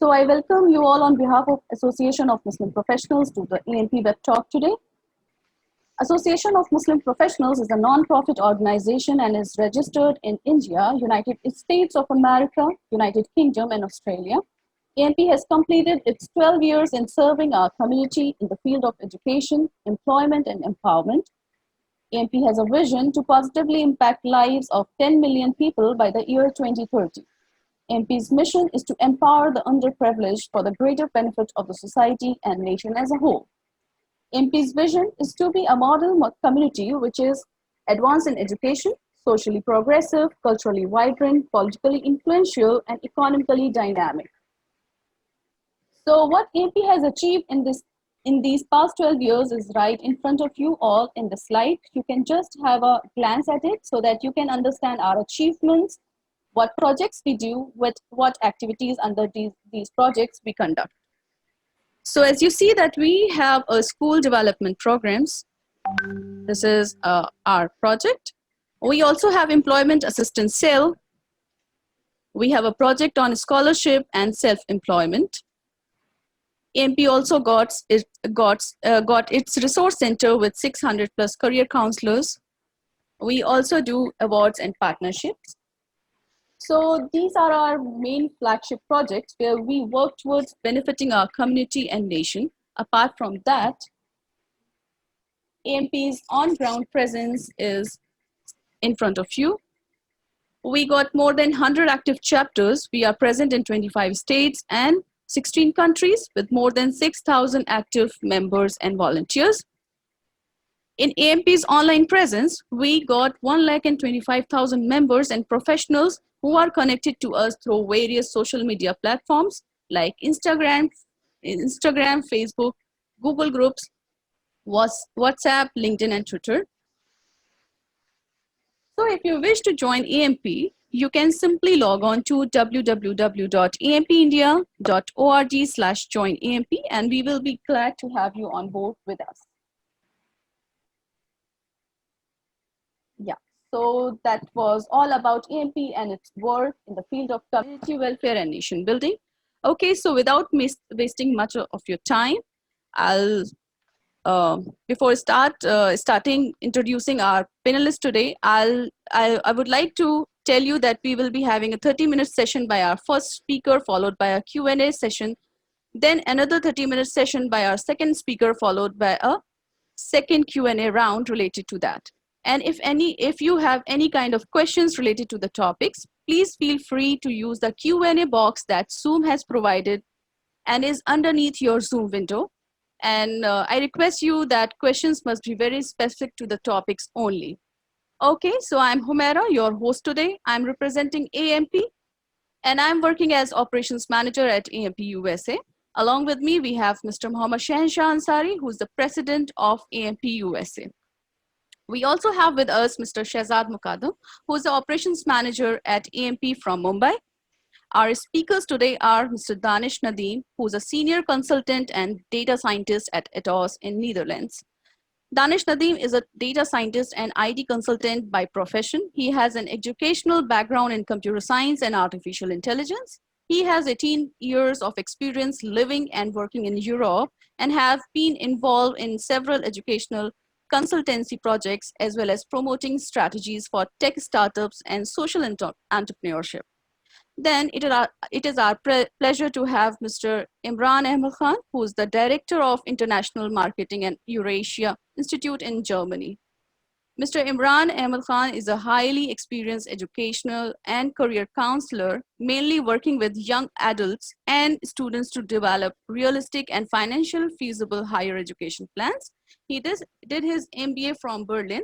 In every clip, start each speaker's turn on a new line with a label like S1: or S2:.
S1: So I welcome you all on behalf of Association of Muslim Professionals to the AMP Webtalk today. Association of Muslim Professionals is a non-profit organization and is registered in India, United States of America, United Kingdom, and Australia. AMP has completed its 12 years in serving our community in the field of education, employment, and empowerment. AMP has a vision to positively impact lives of 10 million people by the year 2030. AMP's mission is to empower the underprivileged for the greater benefit of the society and nation as a whole. AMP's vision is to be a model community which is advanced in education, socially progressive, culturally vibrant, politically influential, and economically dynamic. So what AMP has achieved in these past 12 years is right in front of you all in the slide. You can just have a glance at it so that you can understand our achievements, what projects we do, with what activities under these projects we conduct. So as you see that we have a school development programs. This is our project. We also have employment assistance cell. We have a project on scholarship and self-employment. AMP also got its resource center with 600 plus career counselors. We also do awards and partnerships. So these are our main flagship projects where we work towards benefiting our community and nation. Apart from that, AMP's on-ground presence is in front of you. We got more than 100 active chapters. We are present in 25 states and 16 countries with more than 6,000 active members and volunteers. In AMP's online presence, we got 125,000 members and professionals who are connected to us through various social media platforms like Instagram, Facebook, Google Groups, WhatsApp, LinkedIn, and Twitter. So if you wish to join AMP, you can simply log on to www.ampindia.org/joinamp, and we will be glad to have you on board with us. Yeah, so that was all about AMP and its work in the field of community welfare and nation building. Okay, so without wasting much of your time, I'll before starting introducing our panelists today, I would like to tell you that we will be having a 30-minute session by our first speaker, followed by a Q&A session, then another 30-minute session by our second speaker, followed by a second Q&A round related to that. And if you have any kind of questions related to the topics, please feel free to use the Q&A box that Zoom has provided and is underneath your Zoom window. And I request you that questions must be very specific to the topics only. Okay, so I'm Humaira, your host today. I'm representing AMP, and I'm working as operations manager at AMP USA. Along with me, we have Mr. Mohammad Shahanshah Ansari, who's the president of AMP USA. We also have with us Mr. Shehzad Muqaddam, who is the operations manager at AMP from Mumbai. Our speakers today are Mr. Danish Nadeem, who's a senior consultant and data scientist at Atos in Netherlands. Danish Nadeem is a data scientist and IT consultant by profession. He has an educational background in computer science and artificial intelligence. He has 18 years of experience living and working in Europe and have been involved in several educational consultancy projects as well as promoting strategies for tech startups and social entrepreneurship. Then it is our pleasure to have Mr. Imran Ahmad, who is the Director of International Marketing at Eurasia Institute in Germany. Mr. Imran Ahmad is a highly experienced educational and career counselor, mainly working with young adults and students to develop realistic and financial feasible higher education plans. He did his MBA from Berlin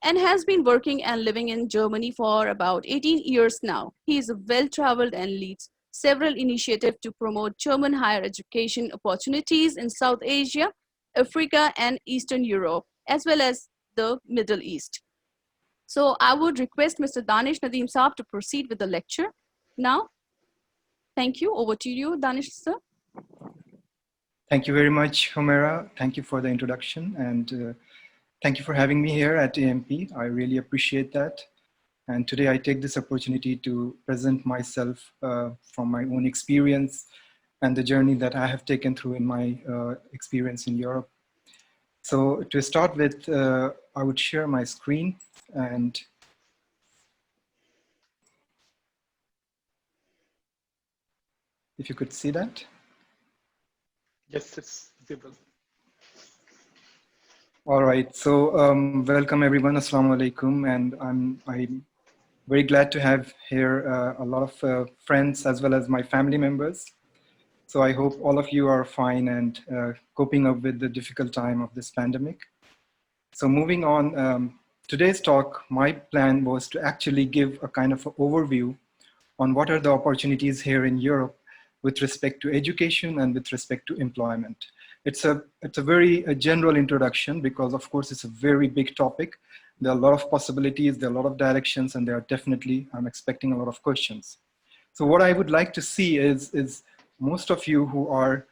S1: and has been working and living in Germany for about 18 years now. He is well-traveled and leads several initiatives to promote German higher education opportunities in South Asia, Africa, and Eastern Europe, as well as the Middle East. So I would request Mr. Danish Nadeem Saab to proceed with the lecture now. Thank you. Over to you, Danish, sir.
S2: Thank you very much, Humaira. Thank you for the introduction, and thank you for having me here at AMP. I really appreciate that. And today I take this opportunity to present myself from my own experience and the journey that I have taken through in my experience in Europe. So to start with, I would share my screen, and if you could see that.
S3: Yes, it's visible.
S2: All right, so welcome everyone, Assalamu alaikum, and I'm very glad to have here a lot of friends as well as my family members. So I hope all of you are fine and coping up with the difficult time of this pandemic. So moving on, today's talk, my plan was to actually give a kind of an overview on what are the opportunities here in Europe with respect to education and with respect to employment. It's a very general introduction because of course it's a very big topic. There are a lot of possibilities, there are a lot of directions, and there are definitely, I'm expecting a lot of questions. So what I would like to see is most of you who are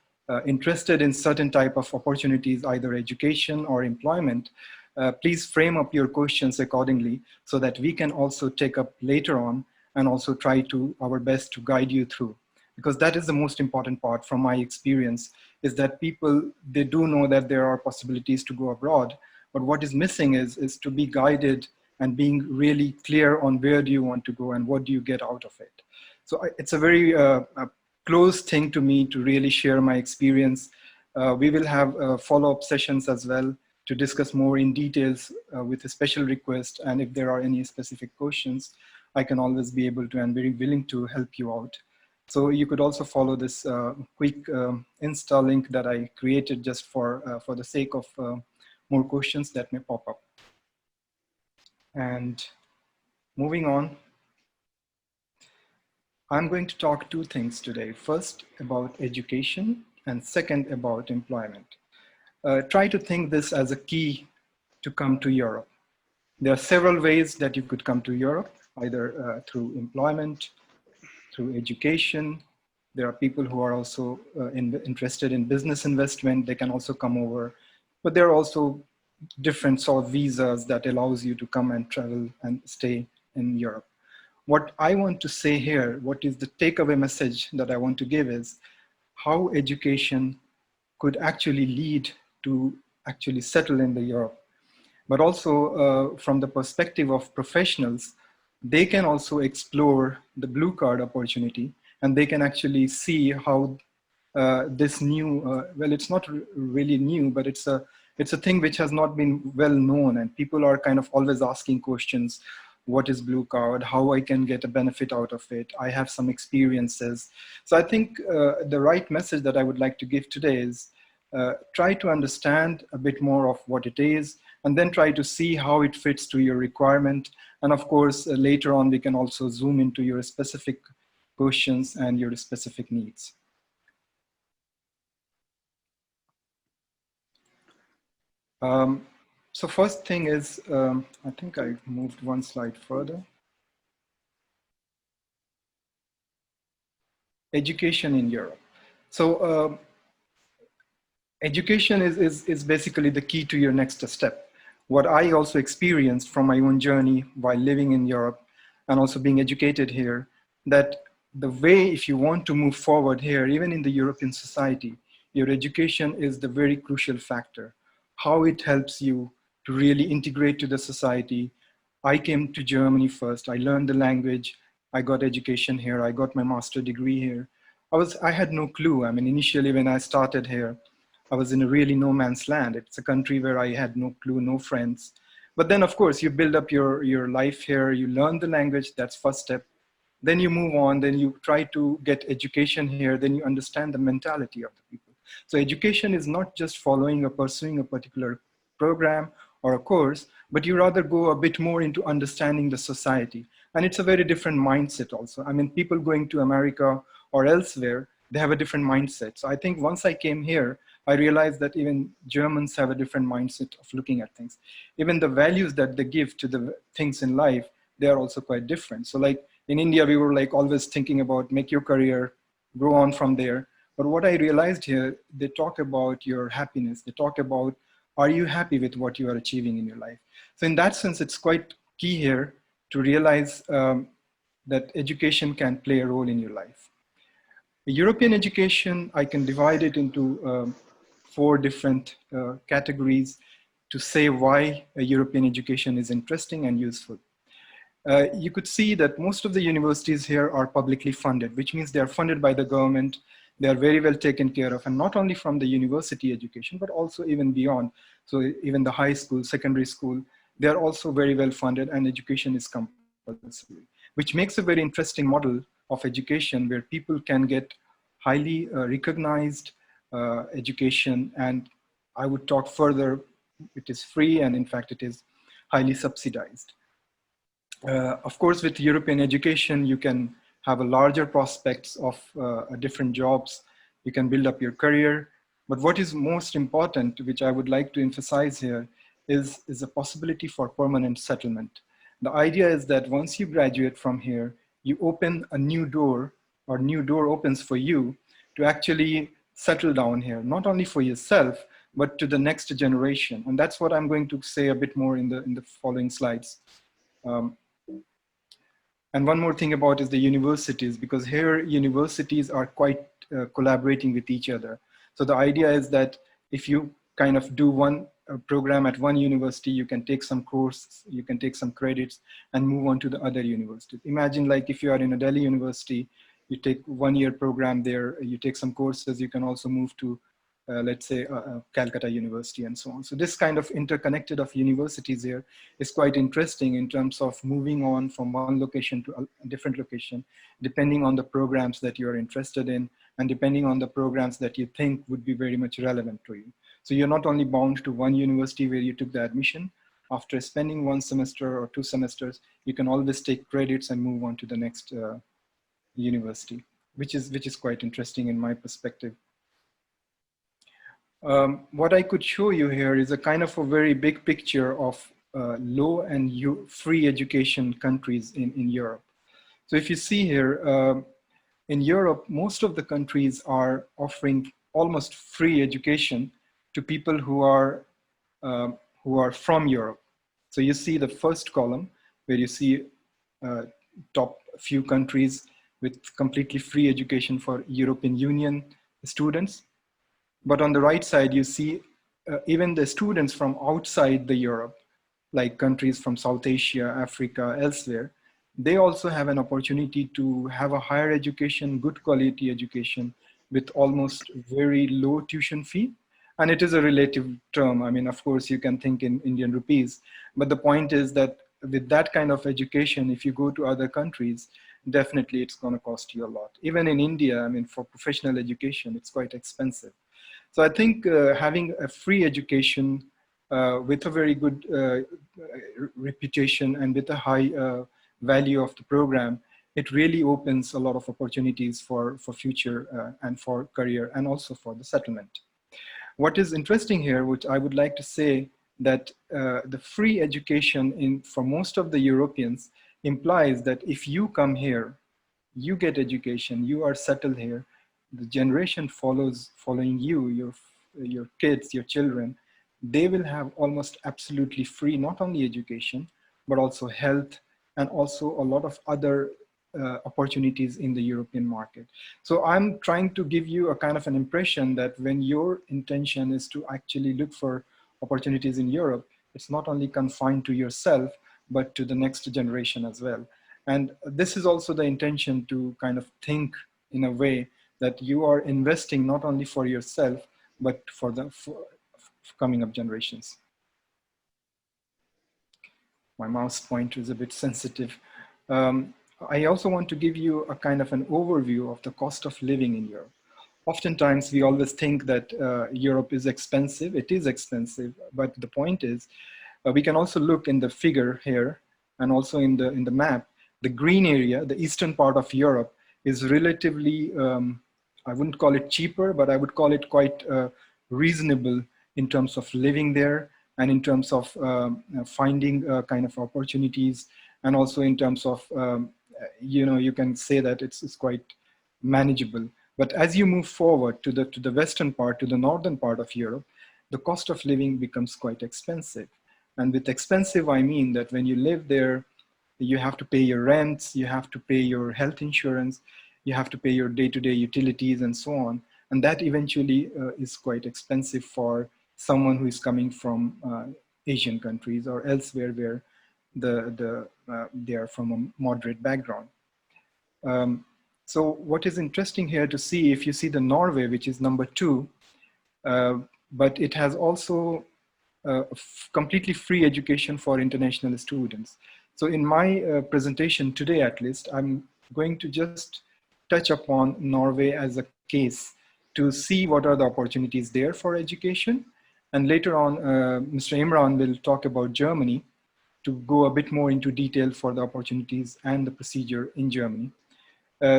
S2: interested in certain type of opportunities, either education or employment, please frame up your questions accordingly so that we can also take up later on and also try to our best to guide you through. Because that is the most important part from my experience, is that people, they do know that there are possibilities to go abroad, but what is missing is to be guided and being really clear on where do you want to go and what do you get out of it. So it's a very close thing to me to really share my experience. We will have follow-up sessions as well to discuss more in details with a special request. And if there are any specific questions, I can always be able to and very willing to help you out. So you could also follow this quick Insta link that I created just for the sake of more questions that may pop up. And moving on, I'm going to talk two things today. First, about education, and second, about employment. Try to think this as a key to come to Europe. There are several ways that you could come to Europe, either through employment, through education. There are people who are also interested in business investment. They can also come over. But there are also different sort of visas that allows you to come and travel and stay in Europe. What I want to say here, what is the takeaway message that I want to give is how education could actually lead to actually settle in the Europe. But also from the perspective of professionals, they can also explore the blue card opportunity, and they can actually see how this new, well, it's not really new, but it's a thing which has not been well known, and people are kind of always asking questions. What is blue card? How I can get a benefit out of it? I have some experiences. So I think the right message that I would like to give today is try to understand a bit more of what it is, and then try to see how it fits to your requirement. And of course, later on, we can also zoom into your specific questions and your specific needs. So first thing is, I think I moved one slide further. Education in Europe. So education is basically the key to your next step. What I also experienced from my own journey while living in Europe and also being educated here, that the way, if you want to move forward here, even in the European society, your education is the very crucial factor. How it helps you to really integrate to the society. I came to Germany first. I learned the language. I got education here. I got my master's degree here. I had no clue. I mean, initially when I started here, I was in a really no man's land. It's a country where I had no clue, no friends. But then of course you build up your life here, you learn the language, that's first step. Then you move on, then you try to get education here, then you understand the mentality of the people. So education is not just following or pursuing a particular program or a course, but you rather go a bit more into understanding the society. And it's a very different mindset also. I mean, people going to America or elsewhere, they have a different mindset. So I think once I came here, I realized that even Germans have a different mindset of looking at things. Even the values that they give to the things in life, they are also quite different. So like in India, we were like always thinking about make your career, grow on from there. But what I realized here, they talk about your happiness. They talk about, are you happy with what you are achieving in your life? So in that sense, it's quite key here to realize that education can play a role in your life. European education, I can divide it into four different categories to say why a European education is interesting and useful. You could see that most of the universities here are publicly funded, which means they are funded by the government. They are very well taken care of, and not only from the university education, but also even beyond. So even the high school, secondary school, they are also very well funded, and education is compulsory, which makes a very interesting model of education where people can get highly recognized education. And I would talk further, it is free, and in fact, it is highly subsidized. Of course, with European education, you can have a larger prospects of different jobs. You can build up your career. But what is most important, which I would like to emphasize here, is a possibility for permanent settlement. The idea is that once you graduate from here, you open a new door, or new door opens for you to actually settle down here, not only for yourself, but to the next generation. And that's what I'm going to say a bit more in the following slides. And one more thing about is the universities, because here universities are quite collaborating with each other. So the idea is that if you kind of do one program at one university, you can take some courses, you can take some credits and move on to the other universities. Imagine like if you are in a Delhi university, you take 1 year program there, you take some courses, you can also move to let's say Calcutta University and so on. So this kind of interconnected of universities here is quite interesting in terms of moving on from one location to a different location, depending on the programs that you're interested in and depending on the programs that you think would be very much relevant to you. So you're not only bound to one university where you took the admission. After spending 1 semester or 2 semesters, you can always take credits and move on to the next university, which is quite interesting in my perspective. What I could show you here is a kind of a very big picture of low and free education countries in Europe. So if you see here, in Europe, most of the countries are offering almost free education to people who are from Europe. So you see the first column where you see top few countries with completely free education for European Union students. But on the right side, you see even the students from outside the Europe, like countries from South Asia, Africa, elsewhere, they also have an opportunity to have a higher education, good quality education with almost very low tuition fee. And it is a relative term. I mean, of course, you can think in Indian rupees, but the point is that with that kind of education, if you go to other countries, definitely it's going to cost you a lot. Even in India, I mean, for professional education, it's quite expensive. So I think having a free education with a very good reputation and with a high value of the program, it really opens a lot of opportunities for future and for career and also for the settlement. What is interesting here, which I would like to say, that the free education for most of the Europeans implies that if you come here, you get education, you are settled here, the generation following you, your kids, your children, they will have almost absolutely free, not only education, but also health and also a lot of other opportunities in the European market. So I'm trying to give you a kind of an impression that when your intention is to actually look for opportunities in Europe, it's not only confined to yourself, but to the next generation as well. And this is also the intention to kind of think in a way that you are investing not only for yourself, but for the coming up generations. My mouse pointer is a bit sensitive. I also want to give you a kind of an overview of the cost of living in Europe. Oftentimes, we always think that Europe is expensive. It is expensive, but the point is, we can also look in the figure here and also in the map. The green area, the eastern part of Europe, is relatively, I wouldn't call it cheaper, but I would call it quite reasonable in terms of living there and in terms of finding kind of opportunities, and also in terms of, you can say that it's quite manageable. But as you move forward to the western part, to the northern part of Europe, the cost of living becomes quite expensive. And with expensive, I mean that when you live there, You have to pay your rents, you have to pay your health insurance, you have to pay your day-to-day utilities and so on. And that eventually is quite expensive for someone who is coming from Asian countries or elsewhere where they are from a moderate background. Um, so what is interesting here to see, if you see the Norway, which is number 2, but it has also completely free education for international students. So in my presentation today, at least, I'm going to just touch upon Norway as a case to see what are the opportunities there for education. And later on, Mr. Imran will talk about Germany to go a bit more into detail for the opportunities and the procedure in Germany.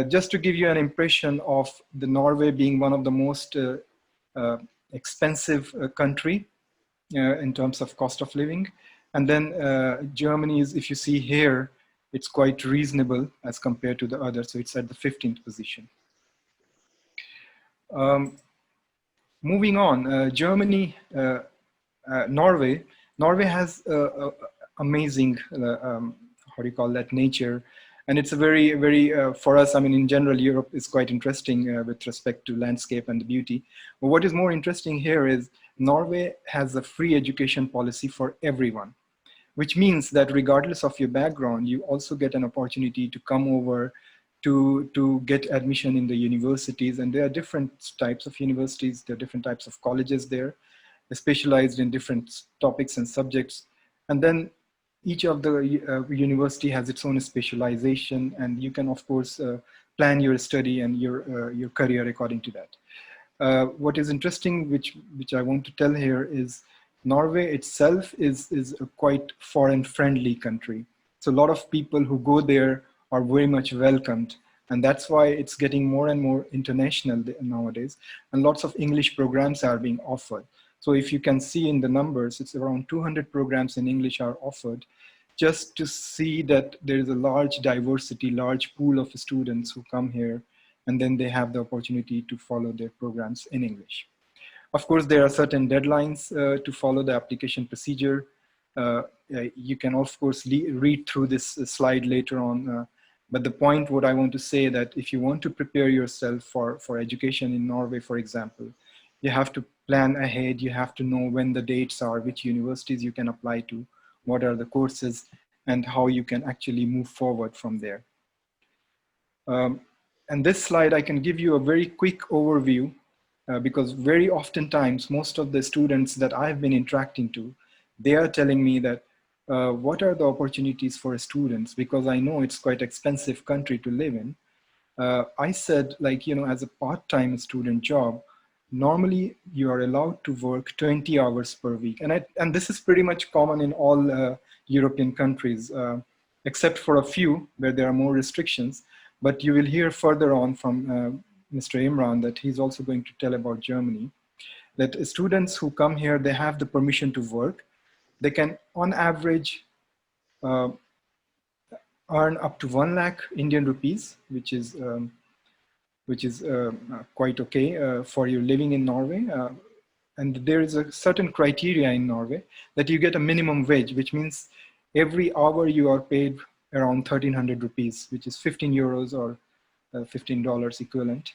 S2: Just to give you an impression of the Norway being one of the most uh, expensive country in terms of cost of living. And then Germany is, if you see here, it's quite reasonable as compared to the others. So it's at the 15th position. Um, Moving on, Germany, Norway. Norway has amazing, how do you call that, nature. And it's a very, for us, I mean, in general, Europe is quite interesting with respect to landscape and the beauty. But what is more interesting here is Norway has a free education policy for everyone, which means that regardless of your background, you also get an opportunity to come over to get admission in the universities. And there are different types of universities, there are different types of colleges there, specialized in different topics and subjects. And then each of the university has its own specialization, and you can of course plan your study and your career according to that. What is interesting, which I want to tell here, is Norway itself is a quite foreign friendly country. So a lot of people who go there are very much welcomed. And that's why it's getting more and more international nowadays. And lots of English programs are being offered. So if you can see in the numbers, it's around 200 programs in English are offered, just to see that there is a large diversity, large pool of students who come here, and then they have the opportunity to follow their programs in English. Of course, there are certain deadlines to follow the application procedure. You can, of course, read through this slide later on. But the point, what I want to say, that if you want to prepare yourself for education in Norway, for example, you have to plan ahead. You have to know when the dates are, which universities you can apply to, what are the courses, and how you can actually move forward from there. And this slide, I can give you a very quick overview because very oftentimes, most of the students that I've been interacting to, they are telling me that what are the opportunities for students? Because I know it's quite expensive country to live in. I said, like, you know, as a part-time student job, normally you are allowed to work 20 hours per week. And this is pretty much common in all European countries, except for a few where there are more restrictions. But you will hear further on from Mr. Imran that he's also going to tell about Germany, that students who come here, they have the permission to work. They can, on average, uh, earn up to 1 lakh Indian rupees, which is quite okay for you living in Norway. And there is a certain criteria in Norway that you get a minimum wage, which means every hour you are paid around 1,300 rupees, which is 15 euros or $15 equivalent,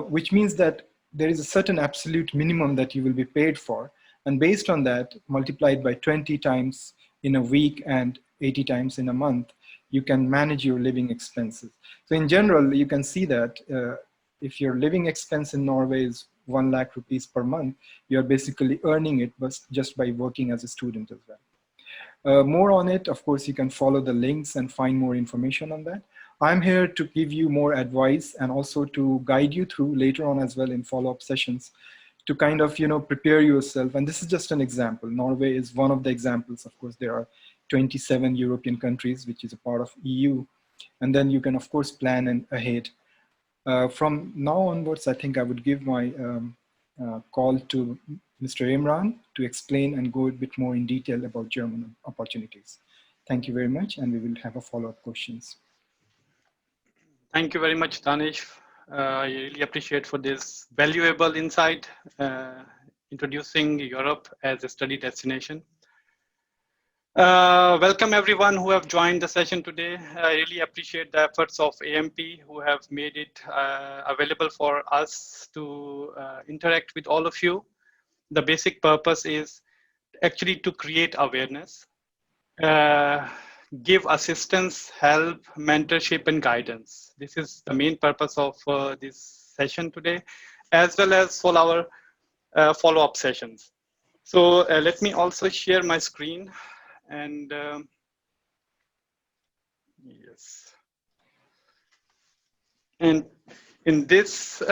S2: which means that there is a certain absolute minimum that you will be paid for. And based on that, multiplied by 20 times in a week and 80 times in a month, you can manage your living expenses. So in general, you can see that if your living expense in Norway is 1 lakh rupees per month, you're basically earning it just by working as a student as well. More on it, of course, you can follow the links and find more information on that. I'm here to give you more advice and also to guide you through later on as well in follow-up sessions to kind of, you know, prepare yourself. And this is just an example. Norway is one of the examples. Of course, there are 27 European countries, which is a part of EU. And then you can, of course, plan ahead. From now onwards, I think I would give my call to Mr. Imran to explain and go a bit more in detail about German opportunities. Thank you very much, and we will have a follow-up questions.
S3: Thank you very much, Danish. I really appreciate for this valuable insight introducing Europe as a study destination. Welcome everyone who have joined the session today. I really appreciate the efforts of AMP who have made it available for us to interact with all of you. The basic purpose is actually to create awareness, uh, give assistance, help, mentorship, and guidance. This is the main purpose of this session today, as well as for our follow-up sessions. So let me also share my screen and yes. And in this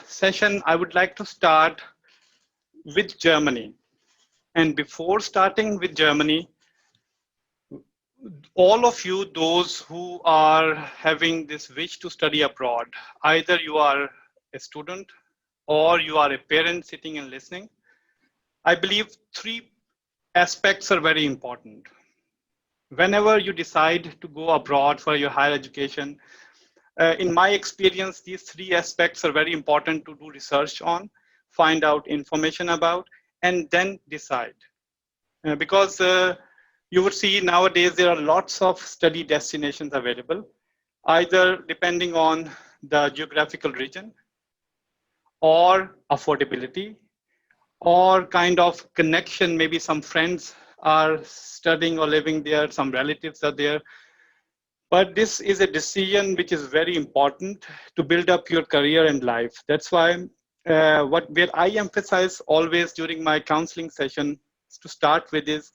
S3: session, I would like to start with Germany. And before starting with Germany, all of you, those who are having this wish to study abroad, either you are a student or you are a parent sitting and listening, I believe three aspects are very important. Whenever you decide to go abroad for your higher education, in my experience, these three aspects are very important to do research on, find out information about, and then decide. Because you would see nowadays there are lots of study destinations available, either depending on the geographical region or affordability or kind of connection. Maybe some friends are studying or living there, some relatives are there. But this is a decision which is very important to build up your career and life. That's why where I emphasize always during my counseling session to start with is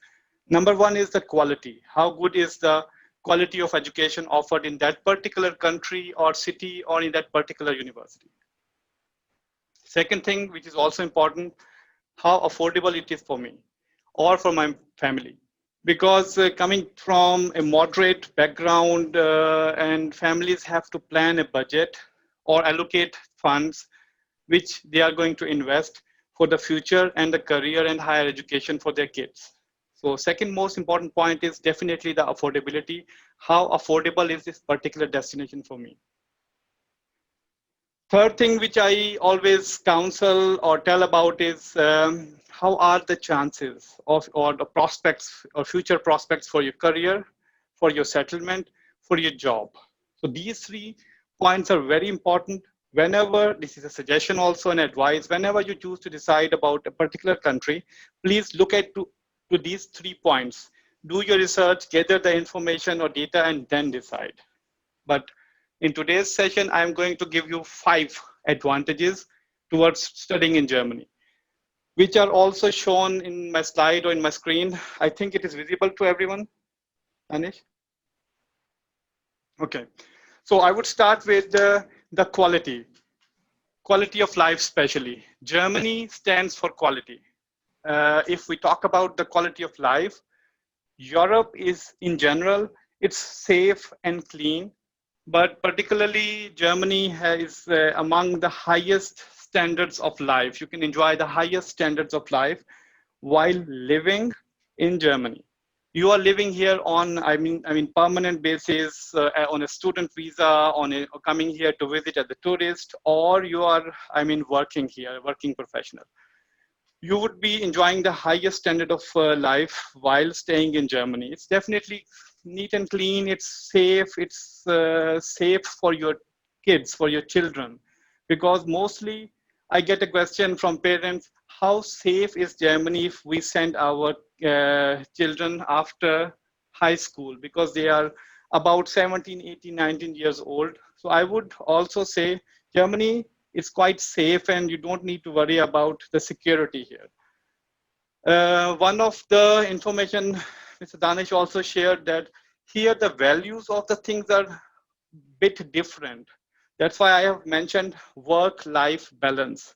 S3: number one is the quality. How good is the quality of education offered in that particular country or city or in that particular university? Second thing, which is also important, how affordable it is for me or for my family. Because coming from a moderate background and families have to plan a budget or allocate funds which they are going to invest for the future and the career and higher education for their kids. So second most important point is definitely the affordability. How affordable is this particular destination for me? Third thing which I always counsel or tell about is how are the chances of or the prospects or future prospects for your career, for your settlement, for your job. So these three points are very important. Whenever, this is a suggestion also and advice, whenever you choose to decide about a particular country, please look at to these 3 points. Do your research, gather the information or data, and then decide. But in today's session, I'm going to give you 5 advantages towards studying in Germany, which are also shown in my slide or in my screen. I think it is visible to everyone, Danish? Okay. So I would start with the quality of life, especially. Germany stands for quality. If we talk about the quality of life, Europe is in general, it's safe and clean, but particularly Germany has among the highest standards of life. You can enjoy the highest standards of life while living in Germany. You are living here on, I mean, permanent basis, on a student visa, on a coming here to visit as a tourist, or you are, I mean, working here, working professional. You would be enjoying the highest standard of life while staying in Germany. It's definitely neat and clean. It's safe. It's safe for your kids, for your children, because mostly I get a question from parents: how safe is Germany if we send our children after high school, because they are about 17, 18, 19 years old. So I would also say Germany is quite safe and you don't need to worry about the security here. One of the information Mr. Danish also shared that here the values of the things are bit different. That's why I have mentioned work-life balance.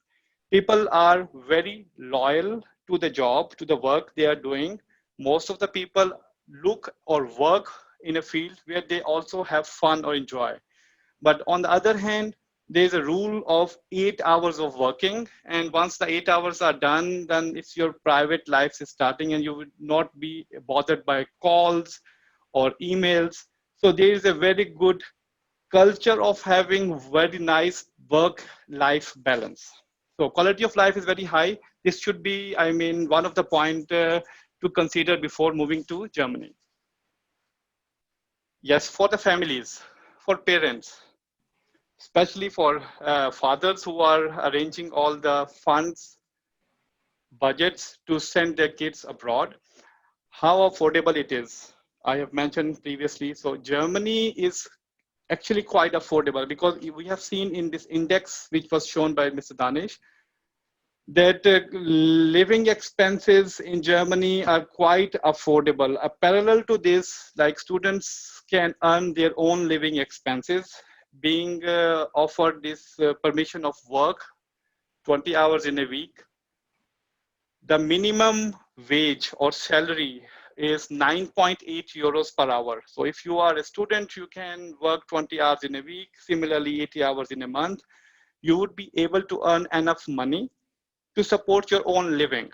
S3: People are very loyal to the job, to the work they are doing. Most of the people look or work in a field where they also have fun or enjoy. But on the other hand, there's a rule of 8 hours of working. And once the 8 hours are done, then it's your private life is starting and you would not be bothered by calls or emails. So there is a very good culture of having very nice work-life balance. So quality of life is very high. This should be, I mean, one of the point to consider before moving to Germany. Yes, for the families, for parents, especially for fathers who are arranging all the funds, budgets to send their kids abroad, how affordable it is. I have mentioned previously. So Germany is actually quite affordable because we have seen in this index, which was shown by Mr. Danish, that living expenses in Germany are quite affordable. Parallel to this, like students can earn their own living expenses, being offered this permission of work 20 hours in a week. The minimum wage or salary is 9.8 euros per hour. So if you are a student, you can work 20 hours in a week, similarly 80 hours in a month. You would be able to earn enough money to support your own living.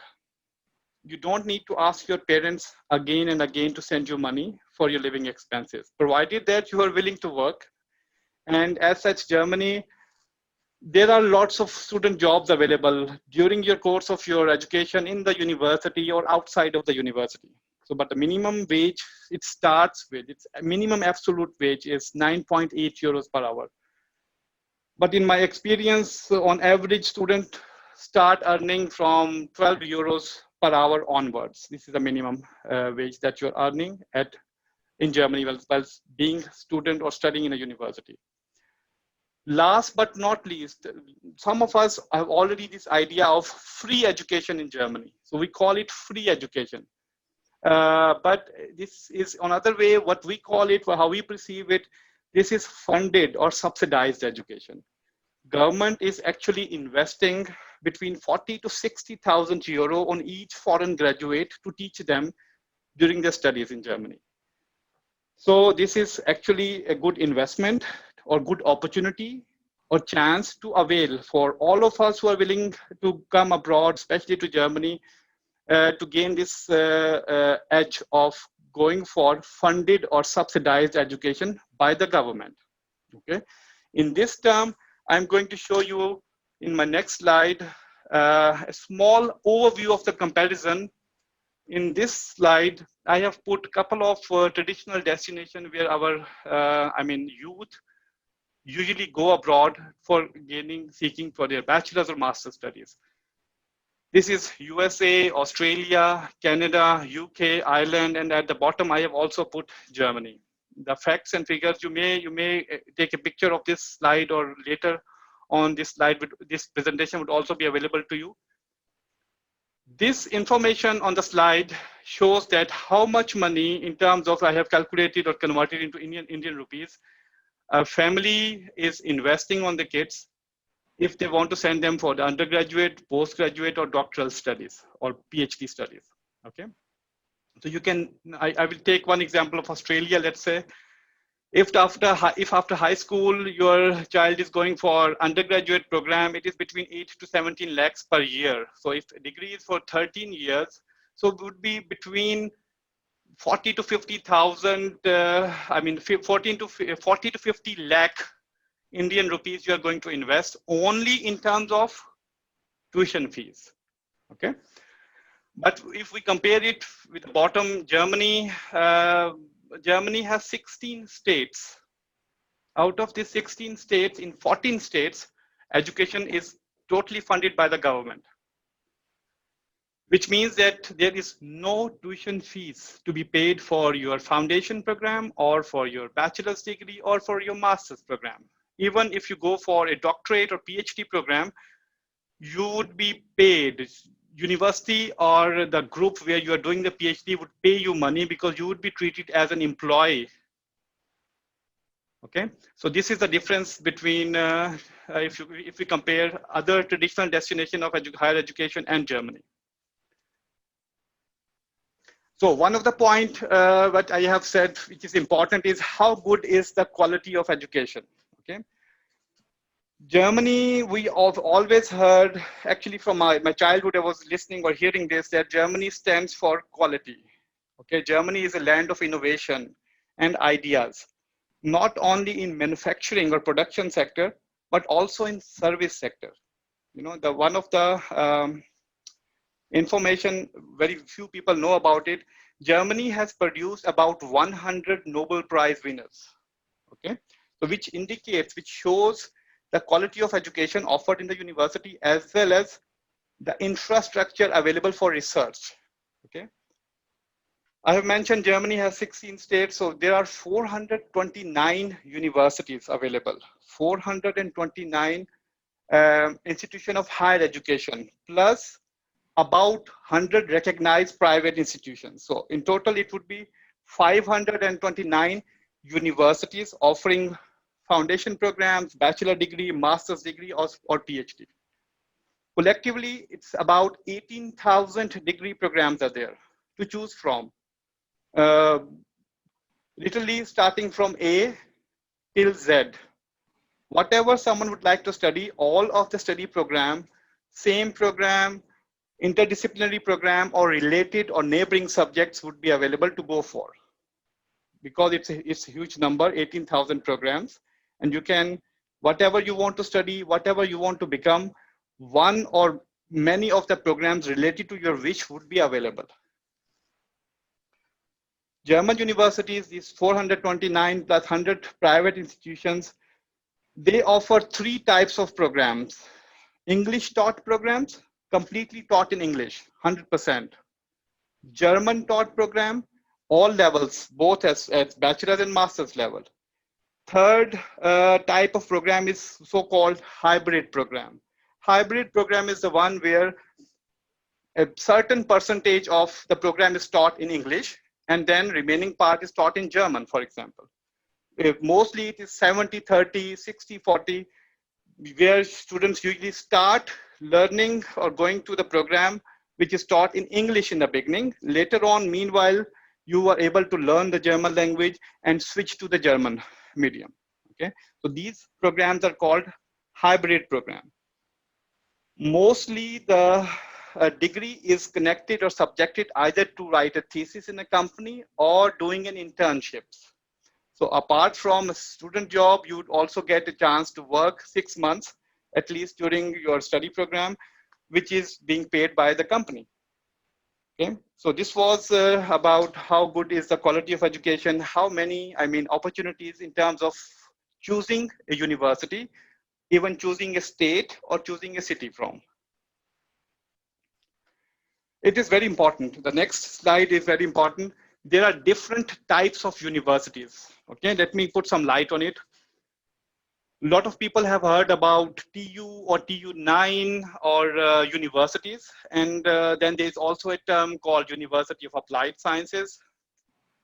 S3: You don't need to ask your parents again and again to send you money for your living expenses, provided that you are willing to work. And as such, Germany, there are lots of student jobs available during your course of your education in the university or outside of the university. So, but the minimum wage it starts with, its minimum absolute wage is 9.8 euros per hour. But in my experience, on average, student start earning from 12 euros per hour onwards. This is the minimum wage that you're earning in Germany while being student or studying in a university. Last but not least, some of us have already this idea of free education in Germany. So we call it free education. But this is another way, what we call it, or how we perceive it, this is funded or subsidized education. Government is actually investing between 40 to 60,000 euro on each foreign graduate to teach them during their studies in Germany. So this is actually a good investment or good opportunity or chance to avail for all of us who are willing to come abroad, especially to Germany, to gain this edge of going for funded or subsidized education by the government. Okay. In this term, I'm going to show you in my next slide a small overview of the comparison. In this slide, I have put a couple of traditional destinations where our, youth usually go abroad for seeking for their bachelor's or master's studies. This is USA, Australia, Canada, UK, Ireland, and at the bottom, I have also put Germany. The facts and figures, you may take a picture of this slide or later on this slide, this presentation would also be available to you. This information on the slide shows that how much money in terms of I have calculated or converted into Indian rupees, a family is investing on the kids if they want to send them for the undergraduate, postgraduate, or doctoral studies or PhD studies. Okay. So you can, I will take one example of Australia, let's say. If after high school, your child is going for undergraduate program, it is between 8 to 17 lakhs per year. So if a degree is for 13 years, so it would be between 40 to 50,000, 40 to 50 lakh Indian rupees you are going to invest only in terms of tuition fees. Okay. But if we compare it with the bottom, Germany, Germany has 16 states. Out of these 16 states, in 14 states, education is totally funded by the government, which means that there is no tuition fees to be paid for your foundation program or for your bachelor's degree or for your master's program. Even if you go for a doctorate or PhD program, you would be paid. University or the group where you are doing the PhD would pay you money because you would be treated as an employee. Okay, so this is the difference between if we compare other traditional destination of higher education and Germany. So one of the point that I have said, which is important, is how good is the quality of education. Okay. Germany, we have always heard, actually from my childhood, I was listening or hearing this, that Germany stands for quality. Okay, Germany is a land of innovation and ideas, not only in manufacturing or production sector, but also in service sector. You know, one of the information, very few people know about it. Germany has produced about 100 Nobel Prize winners, okay? So which indicates, which shows the quality of education offered in the university as well as the infrastructure available for research, okay? I have mentioned Germany has 16 states, so there are 429 universities available, 429 institution of higher education, plus about 100 recognized private institutions. So in total, it would be 529 universities offering foundation programs, bachelor degree, master's degree, or PhD. Collectively, it's about 18,000 degree programs are there to choose from. Uh, Literally starting from A till Z. Whatever someone would like to study, all of the study program, same program, interdisciplinary program, or related or neighboring subjects would be available to go for. Because it's a huge number, 18,000 programs, and you can, whatever you want to study, whatever you want to become, one or many of the programs related to your wish would be available. German universities, these 429 plus 100 private institutions, they offer 3 types of programs. English taught programs, completely taught in English, 100%. German taught program, all levels, both at bachelor's and master's level. Third type of program is so-called hybrid program. Hybrid program is the one where a certain percentage of the program is taught in English and then remaining part is taught in German, for example. Mostly it is 70-30, 60-40, where students usually start learning or going to the program which is taught in English in the beginning. Later on, meanwhile, you are able to learn the German language and switch to the German medium. Okay, so these programs are called hybrid program. Mostly the degree is connected or subjected either to write a thesis in a company or doing an internships. So apart from a student job, you would also get a chance to work 6 months, at least during your study program, which is being paid by the company. Okay, so this was about how good is the quality of education, how many, opportunities in terms of choosing a university, even choosing a state or choosing a city from. It is very important. The next slide is very important. There are different types of universities. Okay, let me put some light on it. A lot of people have heard about TU or TU9 or universities. And then there's also a term called University of Applied Sciences.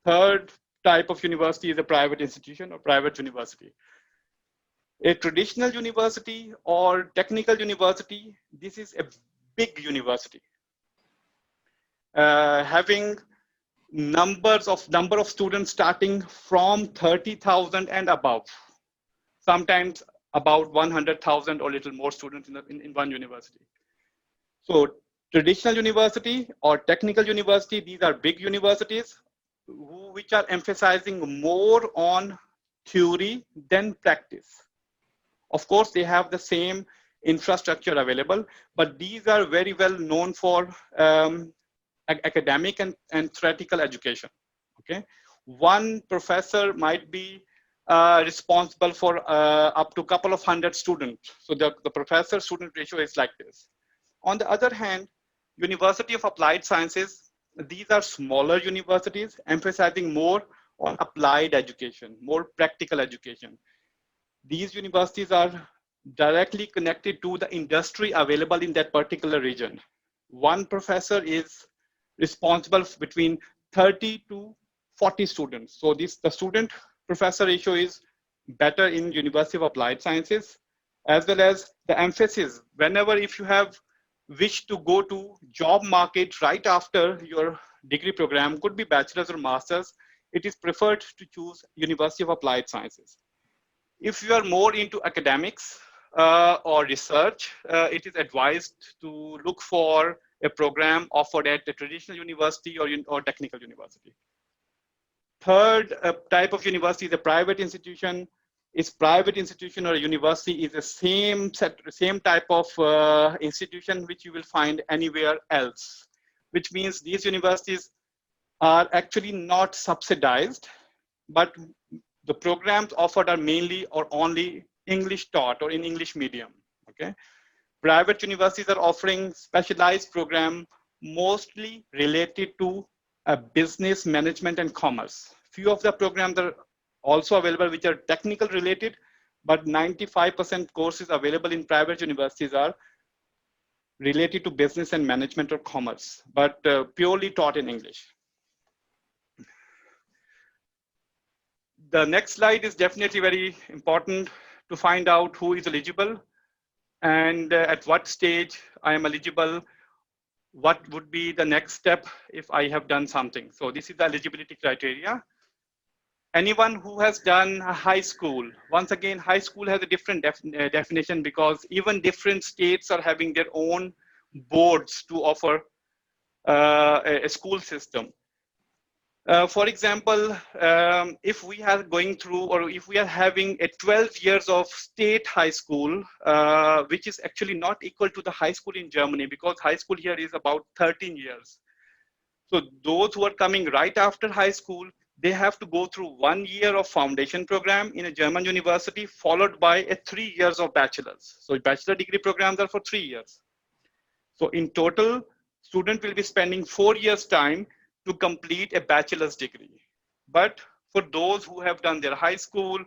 S3: Third type of university is a private institution or private university. A traditional university or technical university, this is a big university. Having number of students starting from 30,000 and above, sometimes about 100,000 or little more students in one university. So traditional university or technical university, these are big universities which are emphasizing more on theory than practice. Of course, they have the same infrastructure available, but these are very well known for academic and theoretical education. Okay, one professor might be responsible for up to a couple of hundred students. So the professor-student ratio is like this. On the other hand, University of Applied Sciences, these are smaller universities emphasizing more on applied education, more practical education. These universities are directly connected to the industry available in that particular region. One professor is responsible between 30 to 40 students. So the student professor ratio is better in University of Applied Sciences, as well as the emphasis. Whenever if you have wish to go to job market right after your degree program, could be bachelor's or master's, it is preferred to choose University of Applied Sciences. If you are more into academics or research, it is advised to look for a program offered at a traditional university or technical university. Third type of university is a private institution. is private institution or university is the same type of institution which you will find anywhere else, which means these universities are actually not subsidized, but the programs offered are mainly or only English taught or in English medium. Okay, private universities are offering specialized program mostly related to business management and commerce. Few of the programs are also available which are technical related, but 95% courses available in private universities are related to business and management or commerce, but purely taught in English. The next slide is definitely very important to find out who is eligible and at what stage I am eligible, what would be the next step if I have done something. So this is the eligibility criteria. Anyone who has done high school, once again, high school has a different definition because even different states are having their own boards to offer a school system. For example, if we are going through or if we are having a 12 years of state high school, which is actually not equal to the high school in Germany because high school here is about 13 years. So those who are coming right after high school, they have to go through 1 year of foundation program in a German university followed by a 3 years of bachelor's. So bachelor degree programs are for 3 years. So in total, student will be spending 4 years time to complete a bachelor's degree. But for those who have done their high school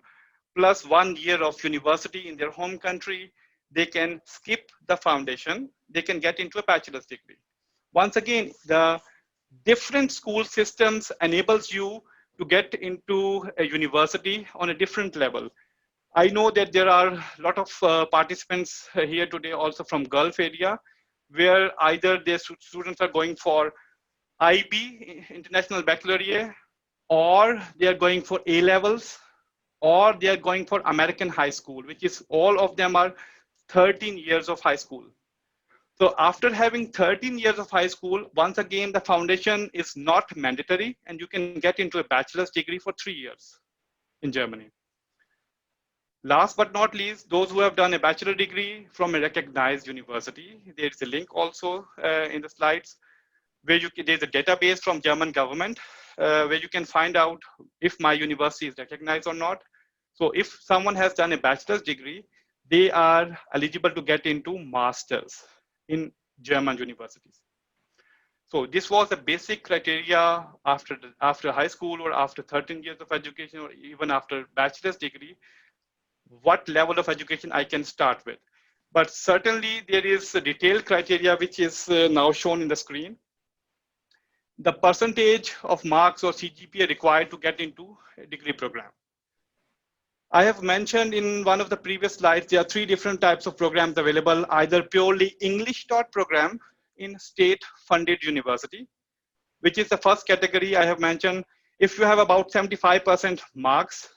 S3: plus 1 year of university in their home country, they can skip the foundation, they can get into a bachelor's degree. Once again, the different school systems enables you to get into a university on a different level. I know that there are a lot of participants here today also from Gulf area, where either their students are going for IB, International Baccalaureate, or they are going for A levels, or they are going for American high school, which is all of them are 13 years of high school. So after having 13 years of high school, once again, the foundation is not mandatory and you can get into a bachelor's degree for 3 years in Germany. Last but not least, those who have done a bachelor degree from a recognized university, there is a link also in the slides where there's a database from German government where you can find out if my university is recognized or not. So if someone has done a bachelor's degree, they are eligible to get into masters in German universities. So this was the basic criteria after high school or after 13 years of education or even after bachelor's degree, what level of education I can start with. But certainly there is a detailed criteria which is now shown in the screen. The percentage of marks or CGPA required to get into a degree program. I have mentioned in one of the previous slides, there are 3 different types of programs available, either purely English taught program in state funded university, which is the first category I have mentioned. If you have about 75% marks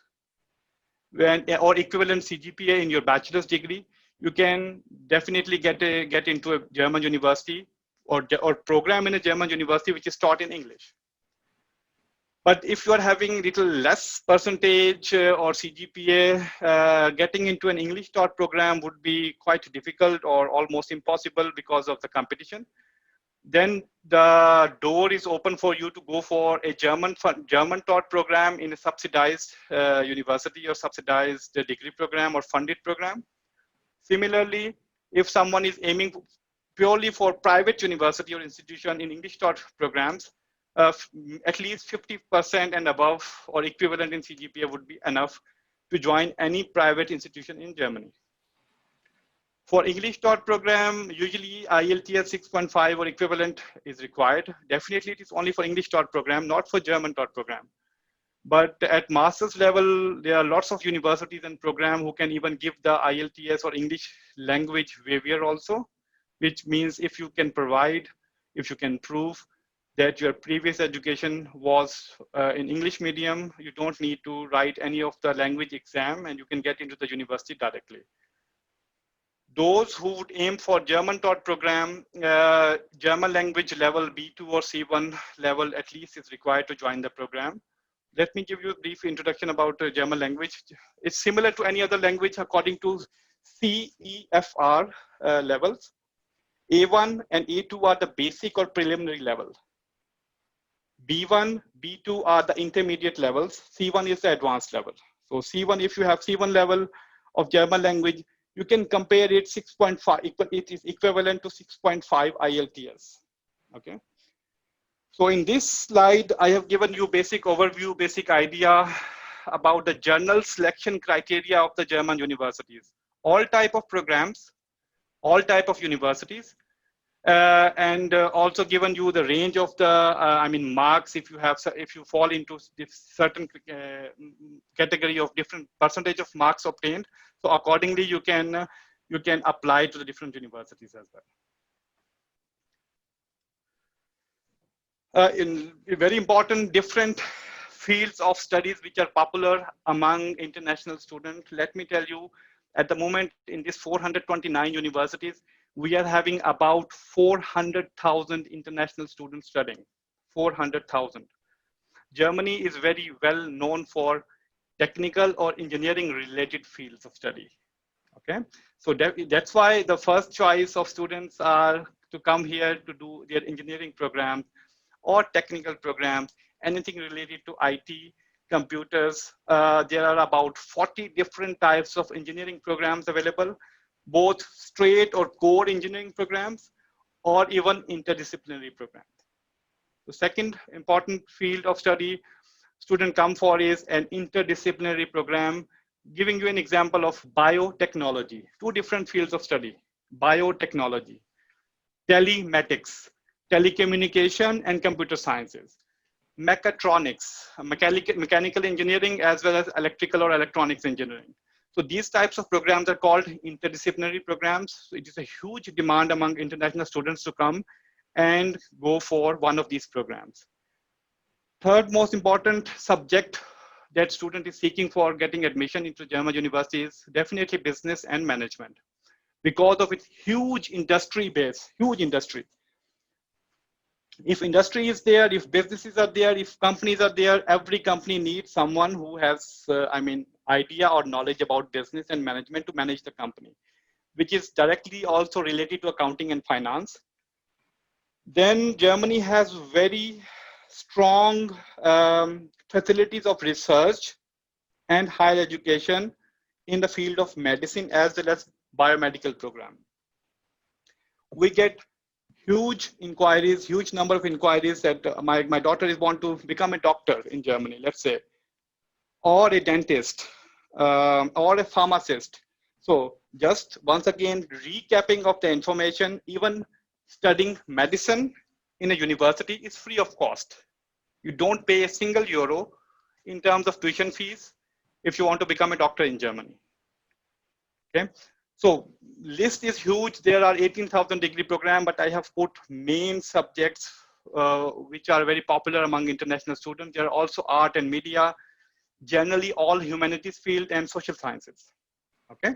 S3: or equivalent CGPA in your bachelor's degree, you can definitely get into a German university or program in a German university which is taught in English. But if you are having little less percentage or CGPA, getting into an English taught program would be quite difficult or almost impossible because of the competition. Then the door is open for you to go for a German taught program in a subsidized university or subsidized degree program or funded program. Similarly, if someone is aiming purely for private university or institution in English taught programs, at least 50% and above or equivalent in CGPA would be enough to join any private institution in Germany. For English taught program, usually IELTS 6.5 or equivalent is required. Definitely it is only for English taught program, not for German taught program. But at master's level, there are lots of universities and programs who can even give the IELTS or English language waiver also, which means if you can provide, if you can prove that your previous education was in English medium, you don't need to write any of the language exam and you can get into the university directly. Those who would aim for German taught program, German language level B2 or C1 level at least is required to join the program. Let me give you a brief introduction about German language. It's similar to any other language according to CEFR levels. A1 and A2 are the basic or preliminary level. B1, B2 are the intermediate levels. C1 is the advanced level. So C1, if you have C1 level of German language, you can compare it 6.5, it is equivalent to 6.5 IELTS. Okay. So in this slide, I have given you basic overview, basic idea about the journal selection criteria of the German universities. All type of programs, all type of universities, and also given you the range of the, marks if you have, if you fall into this certain category of different percentage of marks obtained. So accordingly, you can apply to the different universities as well. In very important different fields of studies which are popular among international students. Let me tell you, at the moment in these 429 universities, we are having about 400,000 international students studying, 400,000. Germany is very well known for technical or engineering related fields of study. Okay, so that's why the first choice of students are to come here to do their engineering programs or technical programs, anything related to IT, computers. There are about 40 different types of engineering programs available, both straight or core engineering programs, or even interdisciplinary programs. The second important field of study students come for is an interdisciplinary program. Giving you an example of biotechnology, two different fields of study, biotechnology, telematics, telecommunication and computer sciences, mechatronics, mechanical engineering, as well as electrical or electronics engineering. So these types of programs are called interdisciplinary programs. So it is a huge demand among international students to come and go for one of these programs. Third most important subject that student is seeking for getting admission into German university is definitely business and management, because of its huge industry base, huge industry. If industry is there, if businesses are there, if companies are there, every company needs someone who has, idea or knowledge about business and management to manage the company, which is directly also related to accounting and finance. Then Germany has very strong facilities of research and higher education in the field of medicine as well as biomedical program. We get huge inquiries, huge number of inquiries that my daughter is want to become a doctor in Germany, let's say, or a dentist, or a pharmacist. So just once again, recapping of the information, even studying medicine in a university is free of cost. You don't pay a single euro in terms of tuition fees if you want to become a doctor in Germany. Okay. So list is huge. There are 18,000 degree program, but I have put main subjects which are very popular among international students. There are also art and media, generally all humanities field and social sciences. Okay.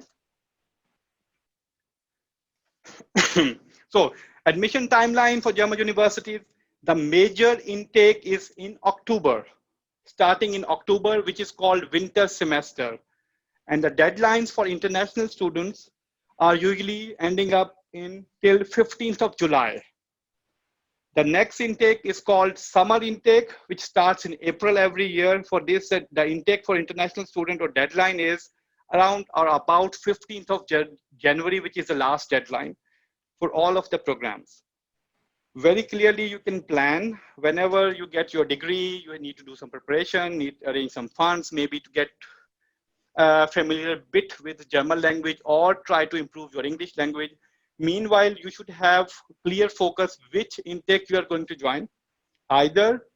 S3: So admission timeline for German universities, the major intake is in October, starting in October, which is called winter semester. And the deadlines for international students are usually ending up in till 15th of July. The next intake is called summer intake, which starts in April every year. For this, the intake for international student or deadline is around or about 15th of January, which is the last deadline for all of the programs. Very clearly, you can plan whenever you get your degree, you need to do some preparation, need to arrange some funds, maybe to get familiar bit with German language or try to improve your English language. Meanwhile, you should have clear focus which intake you are going to join, either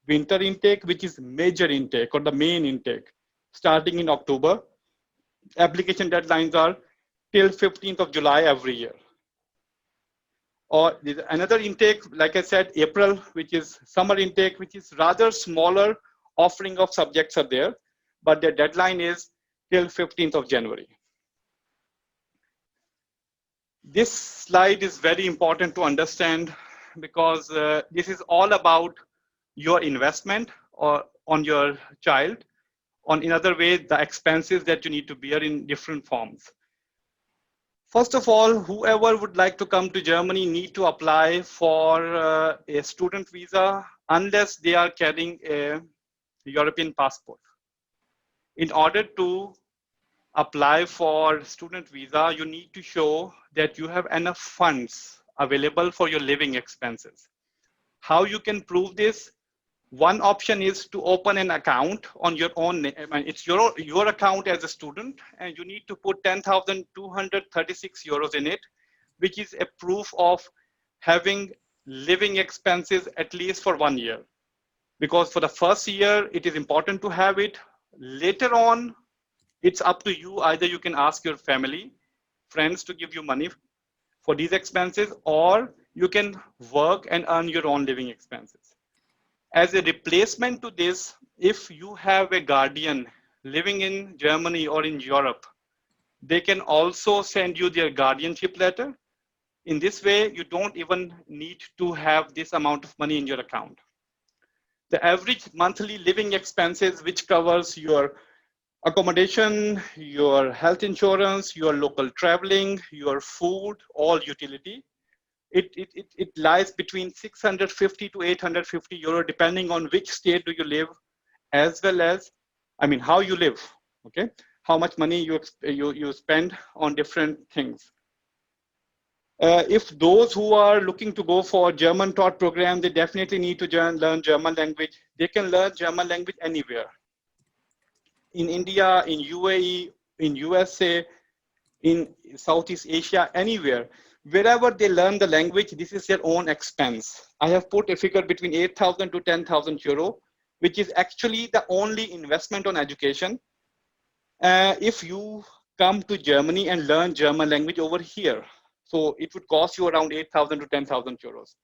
S3: winter intake, which is major intake or the main intake, starting in October. Application deadlines are till 15th of July every year. Or another intake, like I said, April, which is summer intake, which is rather smaller offering of subjects are there, but the deadline is till 15th of January. This slide is very important to understand because this is all about your investment or on your child, on in other way, the expenses that you need to bear in different forms. First of all, whoever would like to come to Germany need to apply for a student visa unless they are carrying a European passport. In order to apply for student visa, you need to show that you have enough funds available for your living expenses. How you can prove this? One option is to open an account on your own. It's your account as a student, and you need to put 10,236 euros in it, which is a proof of having living expenses at least for 1 year. Because for the first year, it is important to have it. Later on, it's up to you. Either you can ask your family, friends to give you money for these expenses, or you can work and earn your own living expenses. As a replacement to this, if you have a guardian living in Germany or in Europe, they can also send you their guardianship letter. In this way, you don't even need to have this amount of money in your account. The average monthly living expenses, which covers your accommodation, your health insurance, your local traveling, your food, all utility, it lies between 650 to 850 euro, depending on which state do you live, as well as, I mean, how you live, okay? How much money you spend on different things. If those who are looking to go for German taught program, they definitely need to learn German language. They can learn German language anywhere. In India, in UAE, in USA, in Southeast Asia, anywhere. Wherever they learn the language, this is their own expense. I have put a figure between 8,000 to 10,000 euro, which is actually the only investment on education. If you come to Germany and learn German language over here, so it would cost you around 8,000 to 10,000 euros.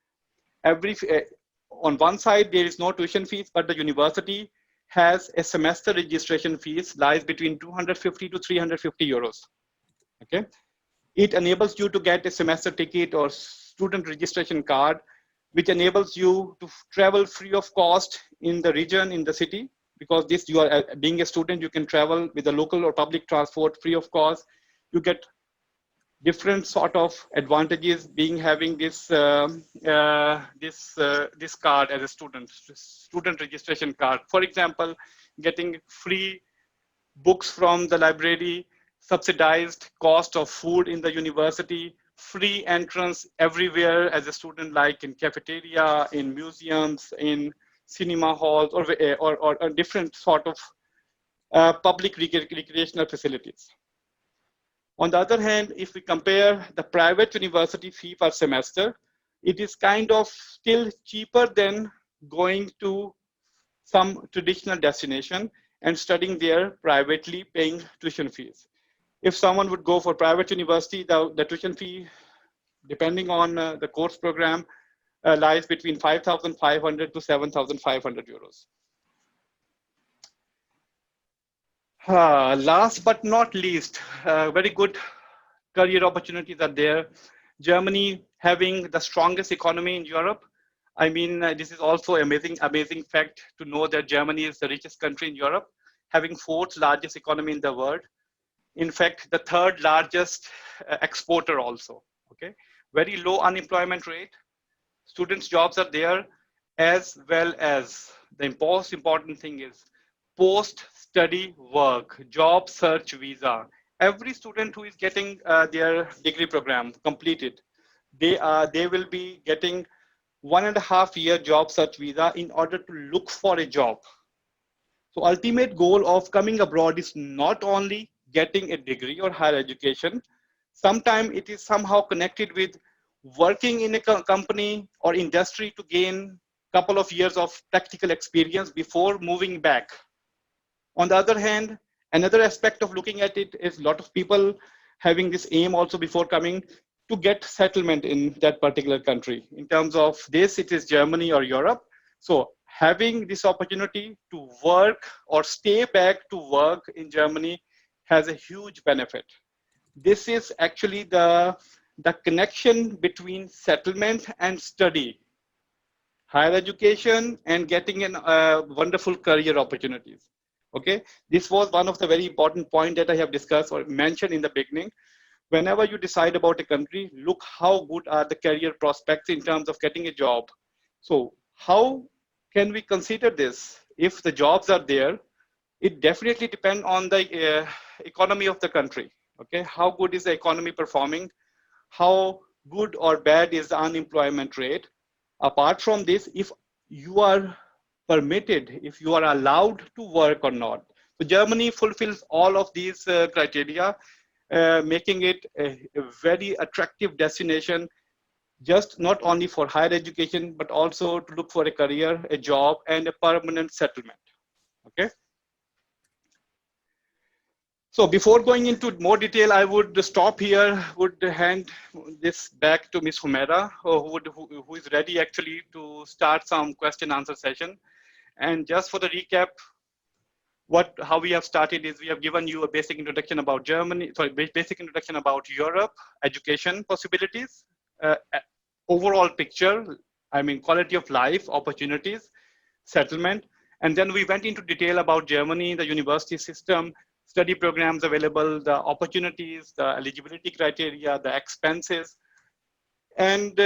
S3: On one side, there is no tuition fees, but the university has a semester registration fees lies between 250 to 350 euros. Okay, it enables you to get a semester ticket or student registration card, which enables you to travel free of cost in the region, in the city, because this, you are being a student, you can travel with the local or public transport free of cost. You get different sort of advantages being having this this card as a student registration card. For example, getting free books from the library, subsidized cost of food in the university, free entrance everywhere as a student, like in cafeteria, in museums, in cinema halls, or different sort of public recreational facilities. On the other hand, if we compare the private university fee per semester, it is kind of still cheaper than going to some traditional destination and studying there privately, paying tuition fees. If someone would go for private university, the tuition fee, depending on the course program, lies between 5,500 to 7,500 euros. Last but not least, very good career opportunities are there. Germany having the strongest economy in Europe. I mean, this is also amazing fact to know that Germany is the richest country in Europe, having fourth largest economy in the world. In fact, the third largest exporter also. Okay, very low unemployment rate. Students' jobs are there, as well as the most important thing is post-study work, job search visa. Every student who is getting their degree program completed, they will be getting 1.5 year job search visa in order to look for a job. So ultimate goal of coming abroad is not only getting a degree or higher education. Sometimes it is somehow connected with working in a company or industry to gain a couple of years of practical experience before moving back. On the other hand, another aspect of looking at it is a lot of people having this aim also before coming to get settlement in that particular country. In terms of this, it is Germany or Europe. So having this opportunity to work or stay back to work in Germany has a huge benefit. This is actually the connection between settlement and study. higher education, and getting an wonderful career opportunities. Okay, this was one of the very important point that I have discussed or mentioned in the beginning. Whenever you decide about a country, look how good are the career prospects in terms of getting a job. So how can we consider this? If the jobs are there, it definitely depends on the economy of the country. Okay, how good is the economy performing? How good or bad is the unemployment rate? Apart from this, if you are permitted, if you are allowed to work or not. So Germany fulfills all of these criteria, making it a very attractive destination, just not only for higher education, but also to look for a career, a job, and a permanent settlement. Okay. So before going into more detail, I would stop here, would hand this back to Ms. Humera, who is ready actually to start some question answer session. And just for the recap, how we have started is we have given you a basic introduction about Germany, sorry, basic introduction about Europe, education possibilities, overall picture, I mean, quality of life, opportunities, settlement. And then we went into detail about Germany, the university system, study programs available, the opportunities, the eligibility criteria, the expenses. And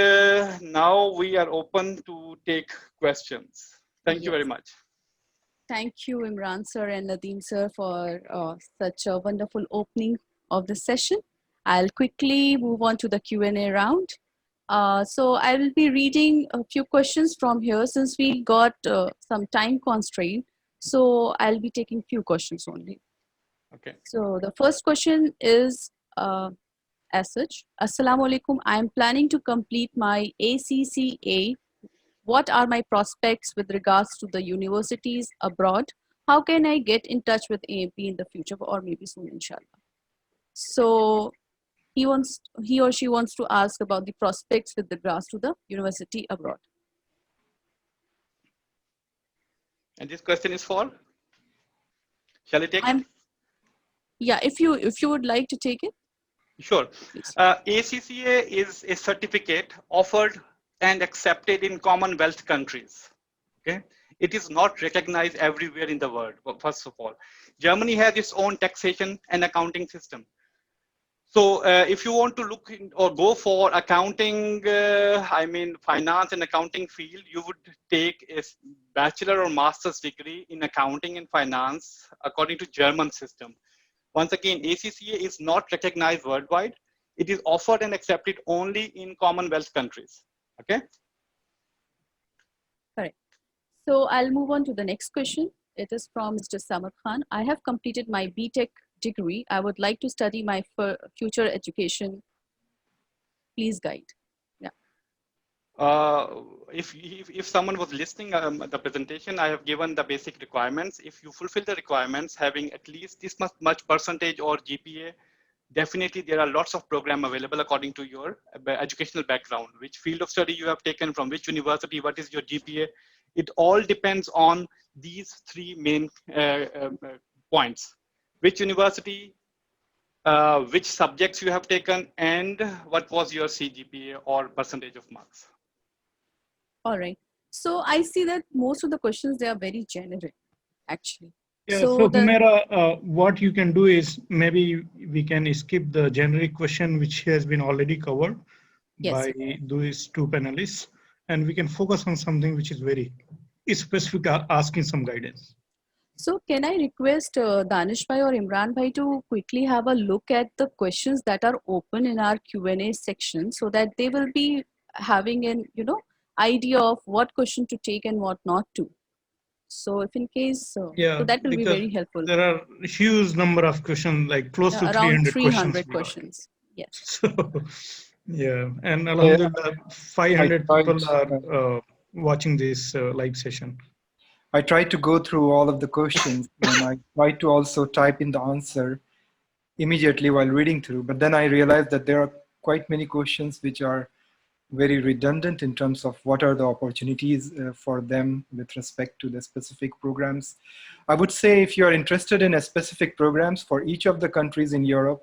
S3: now we are open to take questions. Thank you
S1: Yes.
S3: very much.
S1: Thank you, Imran sir and Nadeem sir, for such a wonderful opening of the session. I'll quickly move on to the Q&A round. So I will be reading a few questions from here since we got some time constraint. So I'll be taking few questions only.
S3: Okay.
S1: So the first question is as such. Assalamu alaikum. I am planning to complete my ACCA. What are my prospects with regards to the universities abroad? How can I get in touch with AMP in the future or maybe soon, inshallah? So he or she wants to ask about the prospects with regards to the university abroad.
S3: And this question is for? Shall I take it?
S1: Yeah, if you would like to take it.
S3: Sure. ACCA is a certificate offered and accepted in Commonwealth countries. Okay, it is not recognized everywhere in the world. First of all, Germany has its own taxation and accounting system. So if you want to look in or go for accounting, I mean finance and accounting field, you would take a bachelor or master's degree in accounting and finance according to German system. Once again, ACCA is not recognized worldwide. It is offered and accepted only in Commonwealth countries. Okay.
S1: Correct. So I'll move on to the next question. It is from Mr. Samad Khan. I have completed my BTech degree. I would like to study my future education. Please guide. Yeah.
S3: If someone was listening the presentation, I have given the basic requirements. If you fulfill the requirements, having at least this much percentage or GPA, definitely there are lots of programs available according to your educational background, which field of study you have taken, from which university, what is your GPA. It all depends on these three main points: which university, which subjects you have taken, and what was your CGPA or percentage of marks.
S1: All right. So I see that most of the questions, they are very generic, actually.
S4: Yeah, so Humera, what you can do is maybe we can skip the generic question, which has been already covered by these two panelists, and we can focus on something which is very specific, asking some guidance.
S1: So can I request Danish bhai or Imran bhai to quickly have a look at the questions that are open in our Q&A section, so that they will be having an idea of what question to take and what not to. So if in case, so that will be very helpful.
S4: There are a huge number of questions, like close to
S1: around
S4: 300
S1: questions. Yes.
S4: So, yeah, and alhamdulillah, 500 people are watching this live session.
S2: I tried to go through all of the questions and I tried to also type in the answer immediately while reading through, but then I realized that there are quite many questions which are very redundant in terms of what are the opportunities for them with respect to the specific programs. I would say if you are interested in a specific programs for each of the countries in Europe,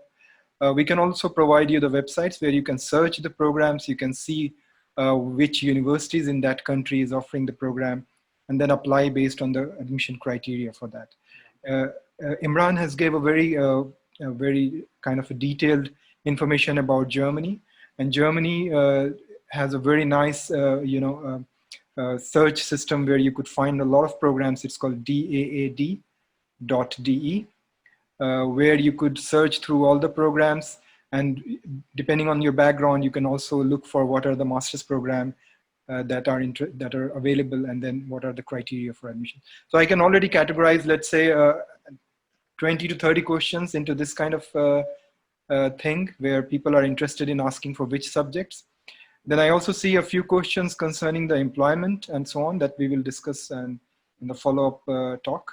S2: we can also provide you the websites where you can search the programs. You can see which universities in that country is offering the program, and then apply based on the admission criteria for that. Imran has gave a very kind of a detailed information about Germany, and Germany has a very nice, search system where you could find a lot of programs. It's called daad.de, where you could search through all the programs, and depending on your background, you can also look for what are the master's program that are available, and then what are the criteria for admission. So I can already categorize, let's say, 20 to 30 questions into this kind of thing where people are interested in asking for which subjects. Then I also see a few questions concerning the employment and so on that we will discuss in the follow-up talk.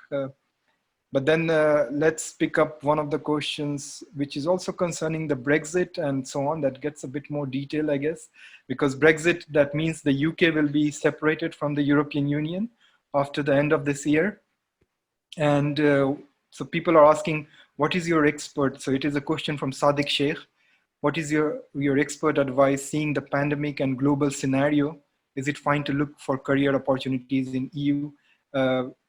S2: But then let's pick up one of the questions, which is also concerning the Brexit and so on. That gets a bit more detail, I guess, because Brexit, that means the UK will be separated from the European Union after the end of this year. And so people are asking, what is your expert? So it is a question from Sadiq Sheikh. What is your expert advice seeing the pandemic and global scenario? Is it fine to look for career opportunities in EU?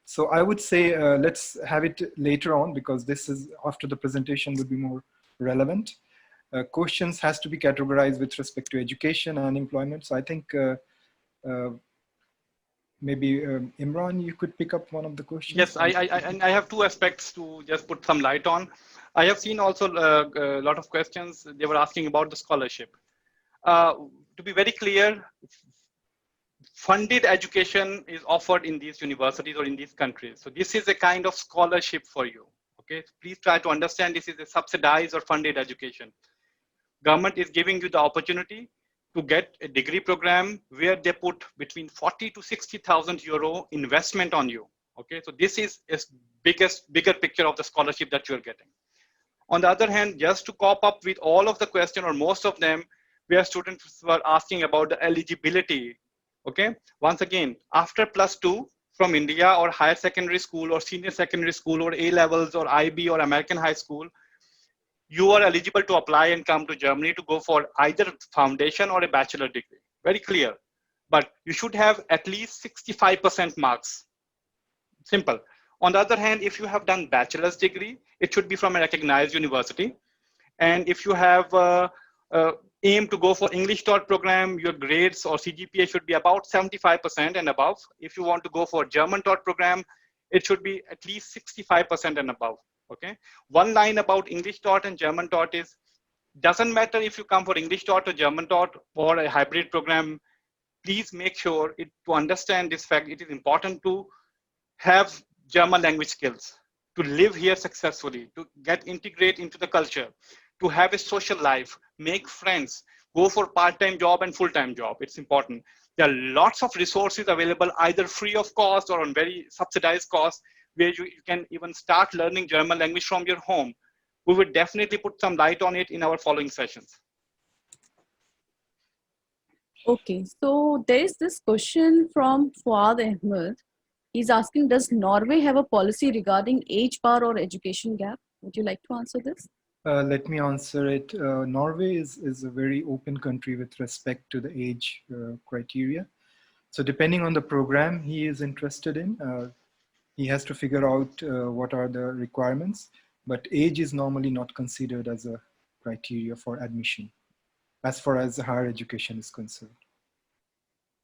S2: So I would say let's have it later on, because this is after the presentation would be more relevant. Questions has to be categorized with respect to education and employment. So I think maybe Imran, you could pick up one of the questions.
S3: Yes, I have two aspects to just put some light on. I have seen also a lot of questions. They were asking about the scholarship. To be very clear, funded education is offered in these universities or in these countries. So this is a kind of scholarship for you. Okay, please try to understand this is a subsidized or funded education. Government is giving you the opportunity to get a degree program where they put between 40 to 60,000 euro investment on you. Okay, so this is a bigger picture of the scholarship that you're getting. On the other hand, just to cop up with all of the question or most of them, where students were asking about the eligibility. Okay, once again, after +2 from India or higher secondary school or senior secondary school or A levels or IB or American high school, you are eligible to apply and come to Germany to go for either foundation or a bachelor degree. Very clear. But you should have at least 65% marks. Simple. On the other hand, if you have done bachelor's degree, it should be from a recognized university. And if you have aim to go for English taught program, your grades or CGPA should be about 75% and above. If you want to go for German taught program, it should be at least 65% and above. Okay. One line about English taught and German taught is, doesn't matter if you come for English taught or German taught or a hybrid program, please make sure to understand this fact, it is important to have German language skills, to live here successfully, to integrate into the culture, to have a social life, make friends, go for part-time job and full-time job. It's important. There are lots of resources available, either free of cost or on very subsidized cost, where you can even start learning German language from your home. We will definitely put some light on it in our following sessions.
S1: Okay, so there is this question from Fuad Ahmad. He's asking, does Norway have a policy regarding age bar or education gap? Would you like to answer this?
S2: Let me answer it. Norway is a very open country with respect to the age criteria. So depending on the program he is interested in, he has to figure out what are the requirements, but age is normally not considered as a criteria for admission, as far as higher education is concerned.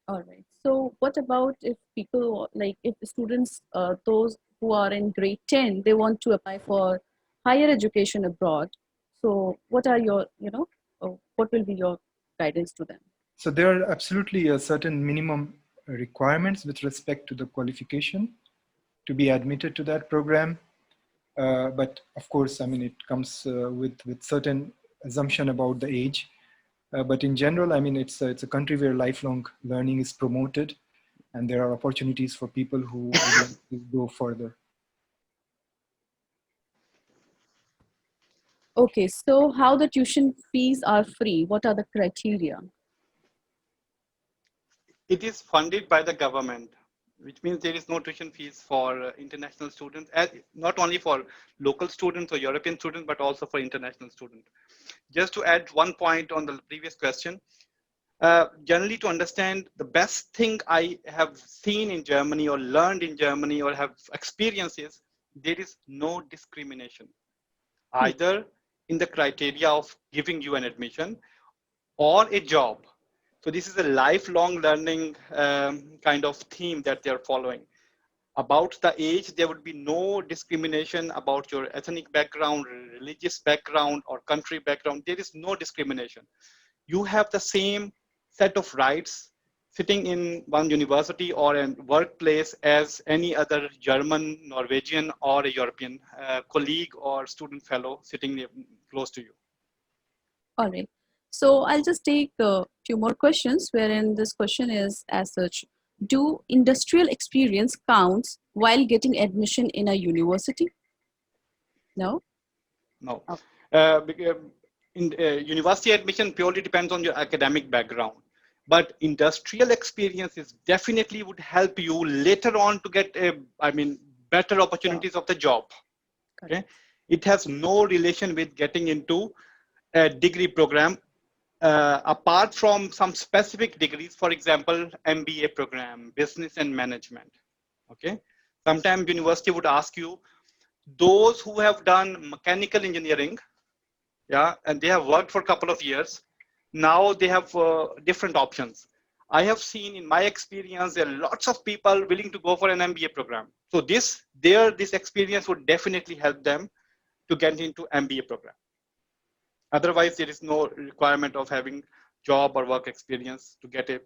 S1: All right. So what about if people, like if students, those who are in grade 10, they want to apply for higher education abroad. So what are your, what will be your guidance to them?
S2: So there are absolutely a certain minimum requirements with respect to the qualification to be admitted to that program. But of course, I mean, it comes with certain assumption about the age. But in general, I mean, it's a country where lifelong learning is promoted, and there are opportunities for people who would like to go further.
S1: Okay, so how the tuition fees are free? What are the criteria?
S3: It is funded by the government, which means there is no tuition fees for international students, not only for local students or European students, but also for international students. Just to add one point on the previous question, Generally, to understand, the best thing I have seen in Germany or learned in Germany or have experienced is there is no discrimination, either in the criteria of giving you an admission or a job. So this is a lifelong learning kind of theme that they're following. About the age, there would be no discrimination about your ethnic background, religious background, or country background. There is no discrimination. You have the same set of rights sitting in one university or a workplace as any other German, Norwegian, or a European colleague or student fellow sitting close to you.
S1: All right. So I'll just take a few more questions, wherein this question is as such: do industrial experience counts while getting admission in a university? No.
S3: No.
S1: Okay.
S3: University admission purely depends on your academic background. But industrial experiences definitely would help you later on to get better opportunities of the job. Okay, it has no relation with getting into a degree program apart from some specific degrees. For example, MBA program, business and management. Okay, sometimes university would ask you those who have done mechanical engineering, yeah, and they have worked for a couple of years. Now they have different options. I have seen in my experience there are lots of people willing to go for an MBA program. So this experience would definitely help them to get into MBA program. Otherwise, there is no requirement of having job or work experience to get a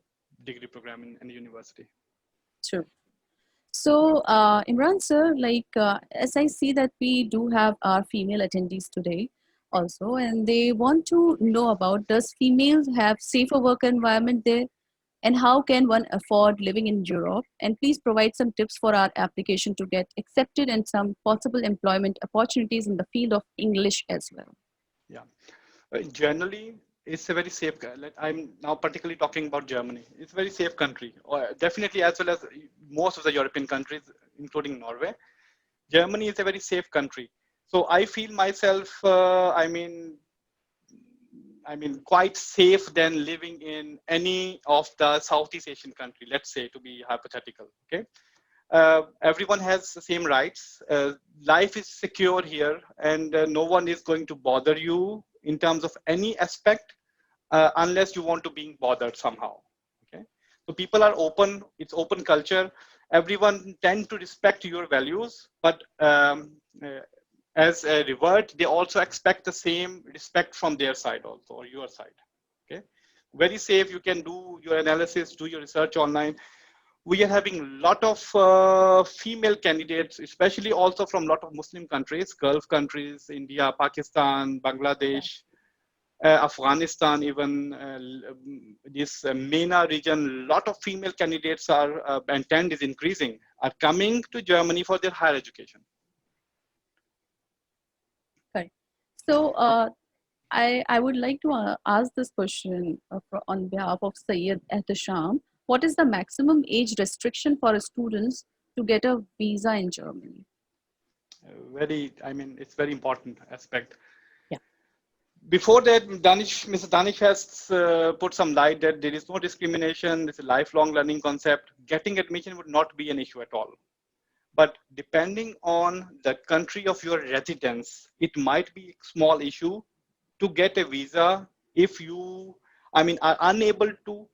S3: degree program in any university.
S1: True. So, Imran sir, as I see that we do have our female attendees today also, and they want to know about, does females have safer work environment there, and how can one afford living in Europe? And please provide some tips for our application to get accepted and some possible employment opportunities in the field of English as well.
S3: Yeah. Generally, it's a very safe. I'm now particularly talking about Germany. It's a very safe country, definitely as well as most of the European countries, including Norway. Germany is a very safe country. So I feel myself, quite safe than living in any of the Southeast Asian country. Let's say, to be hypothetical. Okay. Everyone has the same rights. Life is secure here, and no one is going to bother you in terms of any aspect unless you want to be bothered somehow. Okay, so people are open. It's open culture. Everyone tend to respect your values, but as a reward, they also expect the same respect from their side also, or your side. Okay, very safe. You can do your analysis, do your research online. We are having a lot of female candidates, especially also from a lot of Muslim countries, Gulf countries, India, Pakistan, Bangladesh, Afghanistan, even this MENA region. A lot of female candidates are, and trend is increasing, are coming to Germany for their higher education.
S1: Correct. So, I would like to ask this question on behalf of Syed Ehtisham. What is the maximum age restriction for students to get a visa in Germany?
S3: It's very important aspect.
S1: Yeah.
S3: Before that, Mr. Danish has put some light that there is no discrimination. It's a lifelong learning concept. Getting admission would not be an issue at all. But depending on the country of your residence, it might be a small issue to get a visa if you, are unable to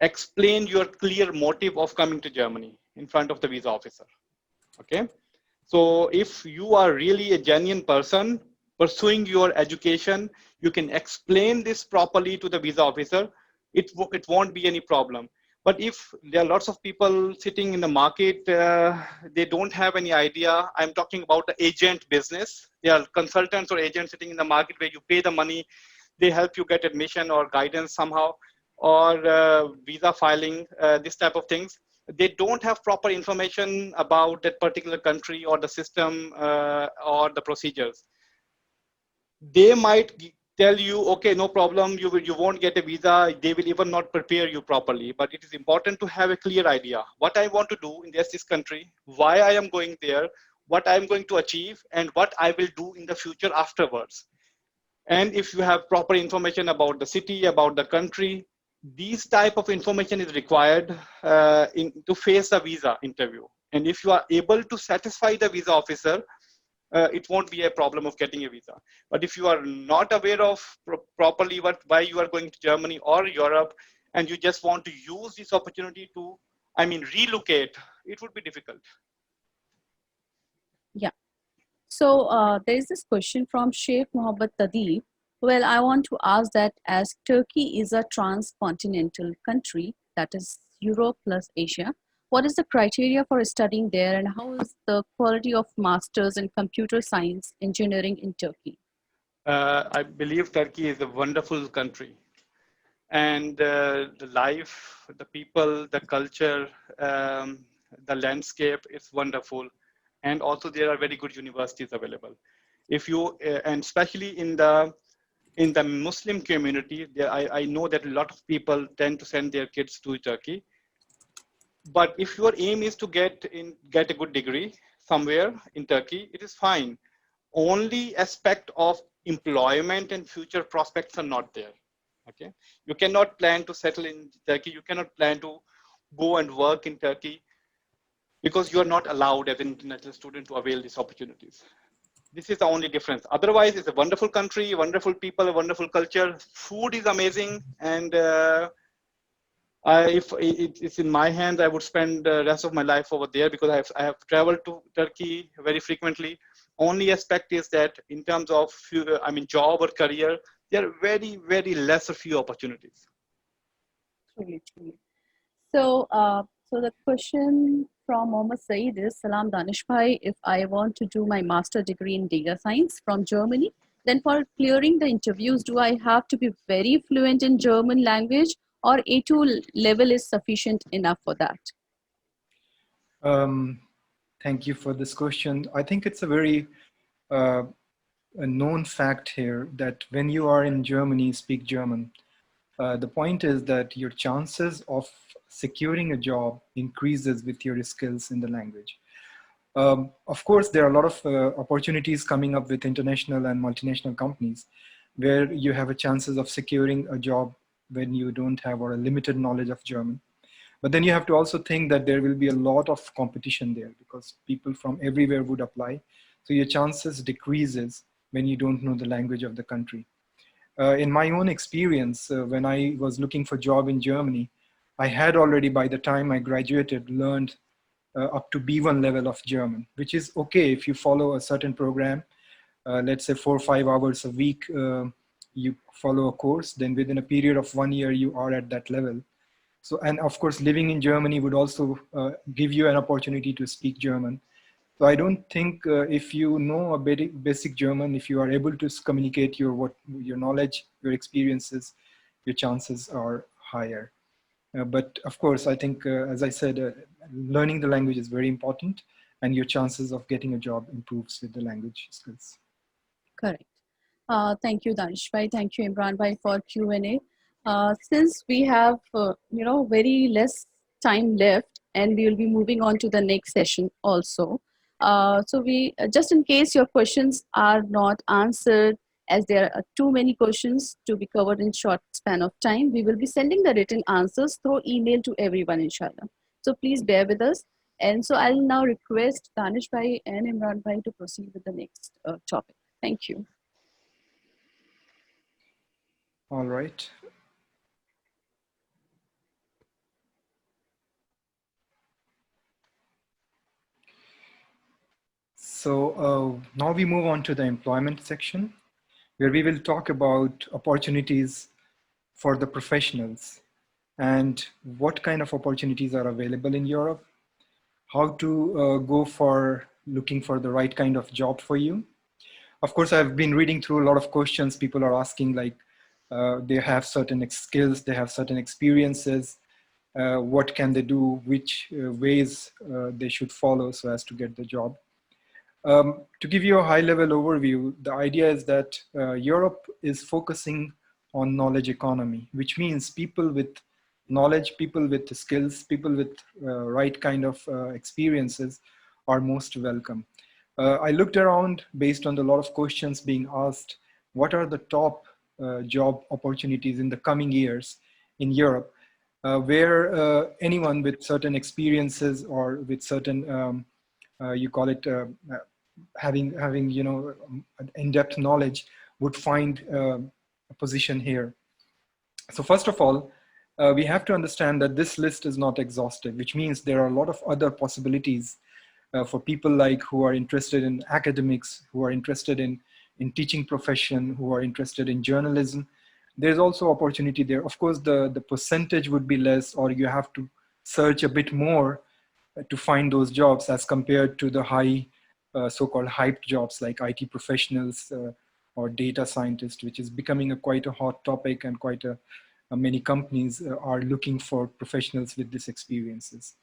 S3: explain your clear motive of coming to Germany in front of the visa officer. Okay. So if you are really a genuine person pursuing your education, you can explain this properly to the visa officer. It won't be any problem. But if there are lots of people sitting in the market, they don't have any idea. I'm talking about the agent business. There are consultants or agents sitting in the market where you pay the money, they help you get admission or guidance somehow, or visa filing, this type of things. They don't have proper information about that particular country or the system or the procedures. They might tell you, okay, no problem, you won't get a visa. They will even not prepare you properly. But it is important to have a clear idea what I want to do in this country, why I am going there, what I'm going to achieve, and what I will do in the future afterwards. And if you have proper information about the city, about the country, these type of information is required to face a visa interview. And if you are able to satisfy the visa officer, it won't be a problem of getting a visa. But if you are not aware of properly why you are going to Germany or Europe, and you just want to use this opportunity to, I mean, relocate, it would be difficult.
S1: Yeah. So there is this question from Sheikh Mohammed Tadi. Well, I want to ask that as Turkey is a transcontinental country, that is Europe plus Asia, what is the criteria for studying there and how is the quality of masters in computer science engineering in Turkey?
S3: I believe Turkey is a wonderful country. And the life, the people, the culture, the landscape is wonderful. And also there are very good universities available. If you, and especially in the Muslim community, I know that a lot of people tend to send their kids to Turkey. But if your aim is to get a good degree somewhere in Turkey, it is fine. Only aspect of employment and future prospects are not there. Okay, you cannot plan to settle in Turkey. You cannot plan to go and work in Turkey because you are not allowed as an international student to avail these opportunities. This is the only difference. Otherwise, it's a wonderful country, wonderful people, a wonderful culture. Food is amazing, and if it's in my hands, I would spend the rest of my life over there because I have traveled to Turkey very frequently. Only aspect is that in terms of job or career, there are very less or few opportunities.
S1: Truly, truly. So, so the question from Mohammed Saeed is, Salam Danish Bhai, if I want to do my master degree in data science from Germany, then for clearing the interviews, do I have to be very fluent in German language or A2 level is sufficient enough for that?
S2: Thank you for this question. I think it's a very a known fact here that when you are in Germany, speak German. The point is that your chances of securing a job increases with your skills in the language. Of course, there are a lot of opportunities coming up with international and multinational companies where you have a chances of securing a job when you don't have or a limited knowledge of German. But then you have to also think that there will be a lot of competition there because people from everywhere would apply. So your chances decreases when you don't know the language of the country. In my own experience, when I was looking for job in Germany, I had already by the time I graduated learned up to B1 level of German, which is okay if you follow a certain program, let's say 4 or 5 hours a week, you follow a course, then within a period of 1 year, you are at that level. So, and of course, living in Germany would also give you an opportunity to speak German. So I don't think if you know a basic German, if you are able to communicate your knowledge, your experiences, your chances are higher. But of course, I think, as I said, learning the language is very important and your chances of getting a job improves with the language skills.
S1: Correct. Thank you, Danish Bhai. Thank you, Imran Bhai, for Q&A. Since we have, very less time left and we will be moving on to the next session also. So we, just in case your questions are not answered, as there are too many questions to be covered in short span of time, we will be sending the written answers through email to everyone, inshallah. So please bear with us. And so I'll now request Danish Bhai and Imran Bhai to proceed with the next topic. Thank you.
S2: All right. So now we move on to the employment section, where we will talk about opportunities for the professionals and what kind of opportunities are available in Europe, how to go for looking for the right kind of job for you. Of course, I've been reading through a lot of questions. People are asking like, they have certain skills, they have certain experiences, what can they do, which ways they should follow so as to get the job. To give you a high level overview, the idea is that Europe is focusing on knowledge economy, which means people with knowledge, people with skills, people with right kind of experiences are most welcome. I looked around based on the lot of questions being asked, what are the top job opportunities in the coming years in Europe, where anyone with certain experiences or with certain, you call it, having in-depth knowledge would find a position here. So first of all, we have to understand that this list is not exhaustive, which means there are a lot of other possibilities for people like who are interested in academics, who are interested in teaching profession, who are interested in journalism. There's also opportunity there. Of course, the percentage would be less, or you have to search a bit more to find those jobs as compared to the high so-called hyped jobs like IT professionals or data scientists, which is becoming quite a hot topic, and quite many companies are looking for professionals with these experiences.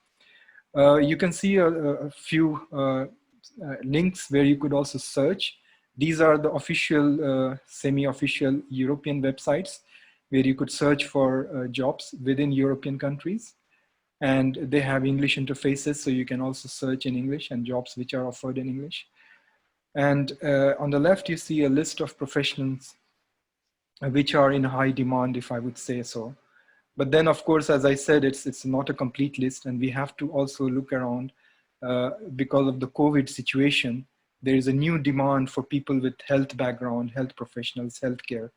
S2: You can see a few links where you could also search. These are the official, semi-official European websites where you could search for jobs within European countries. And they have English interfaces, so you can also search in English and jobs which are offered in English. And on the left, you see a list of professions which are in high demand, if I would say so. But then, of course, as I said, it's not a complete list, and we have to also look around because of the COVID situation. There is a new demand for people with health background, health professionals, healthcare.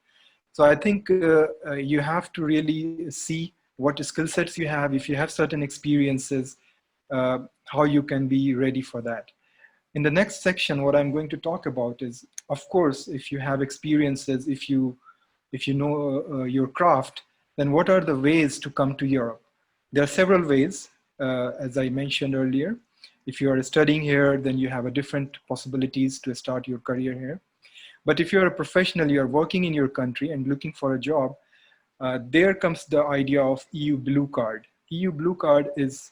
S2: So I think you have to really see what skill sets you have. If you have certain experiences, how you can be ready for that. In the next section, what I'm going to talk about is, of course, if you have experiences, if you know your craft, then what are the ways to come to Europe? There are several ways, as I mentioned earlier. If you are studying here, then you have a different possibilities to start your career here. But if you're a professional, you're working in your country and looking for a job, there comes the idea of EU Blue Card. EU Blue Card is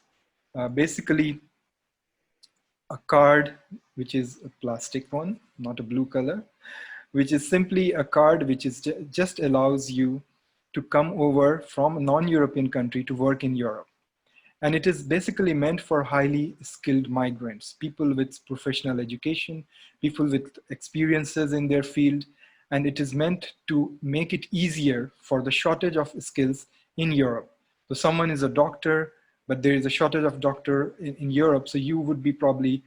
S2: basically a card which is a plastic one, not a blue color, which is simply a card which is just allows you to come over from a non-European country to work in Europe. And it is basically meant for highly skilled migrants, people with professional education, people with experiences in their field. And it is meant to make it easier for the shortage of skills in Europe. So someone is a doctor, but there is a shortage of doctor in Europe. So you would be probably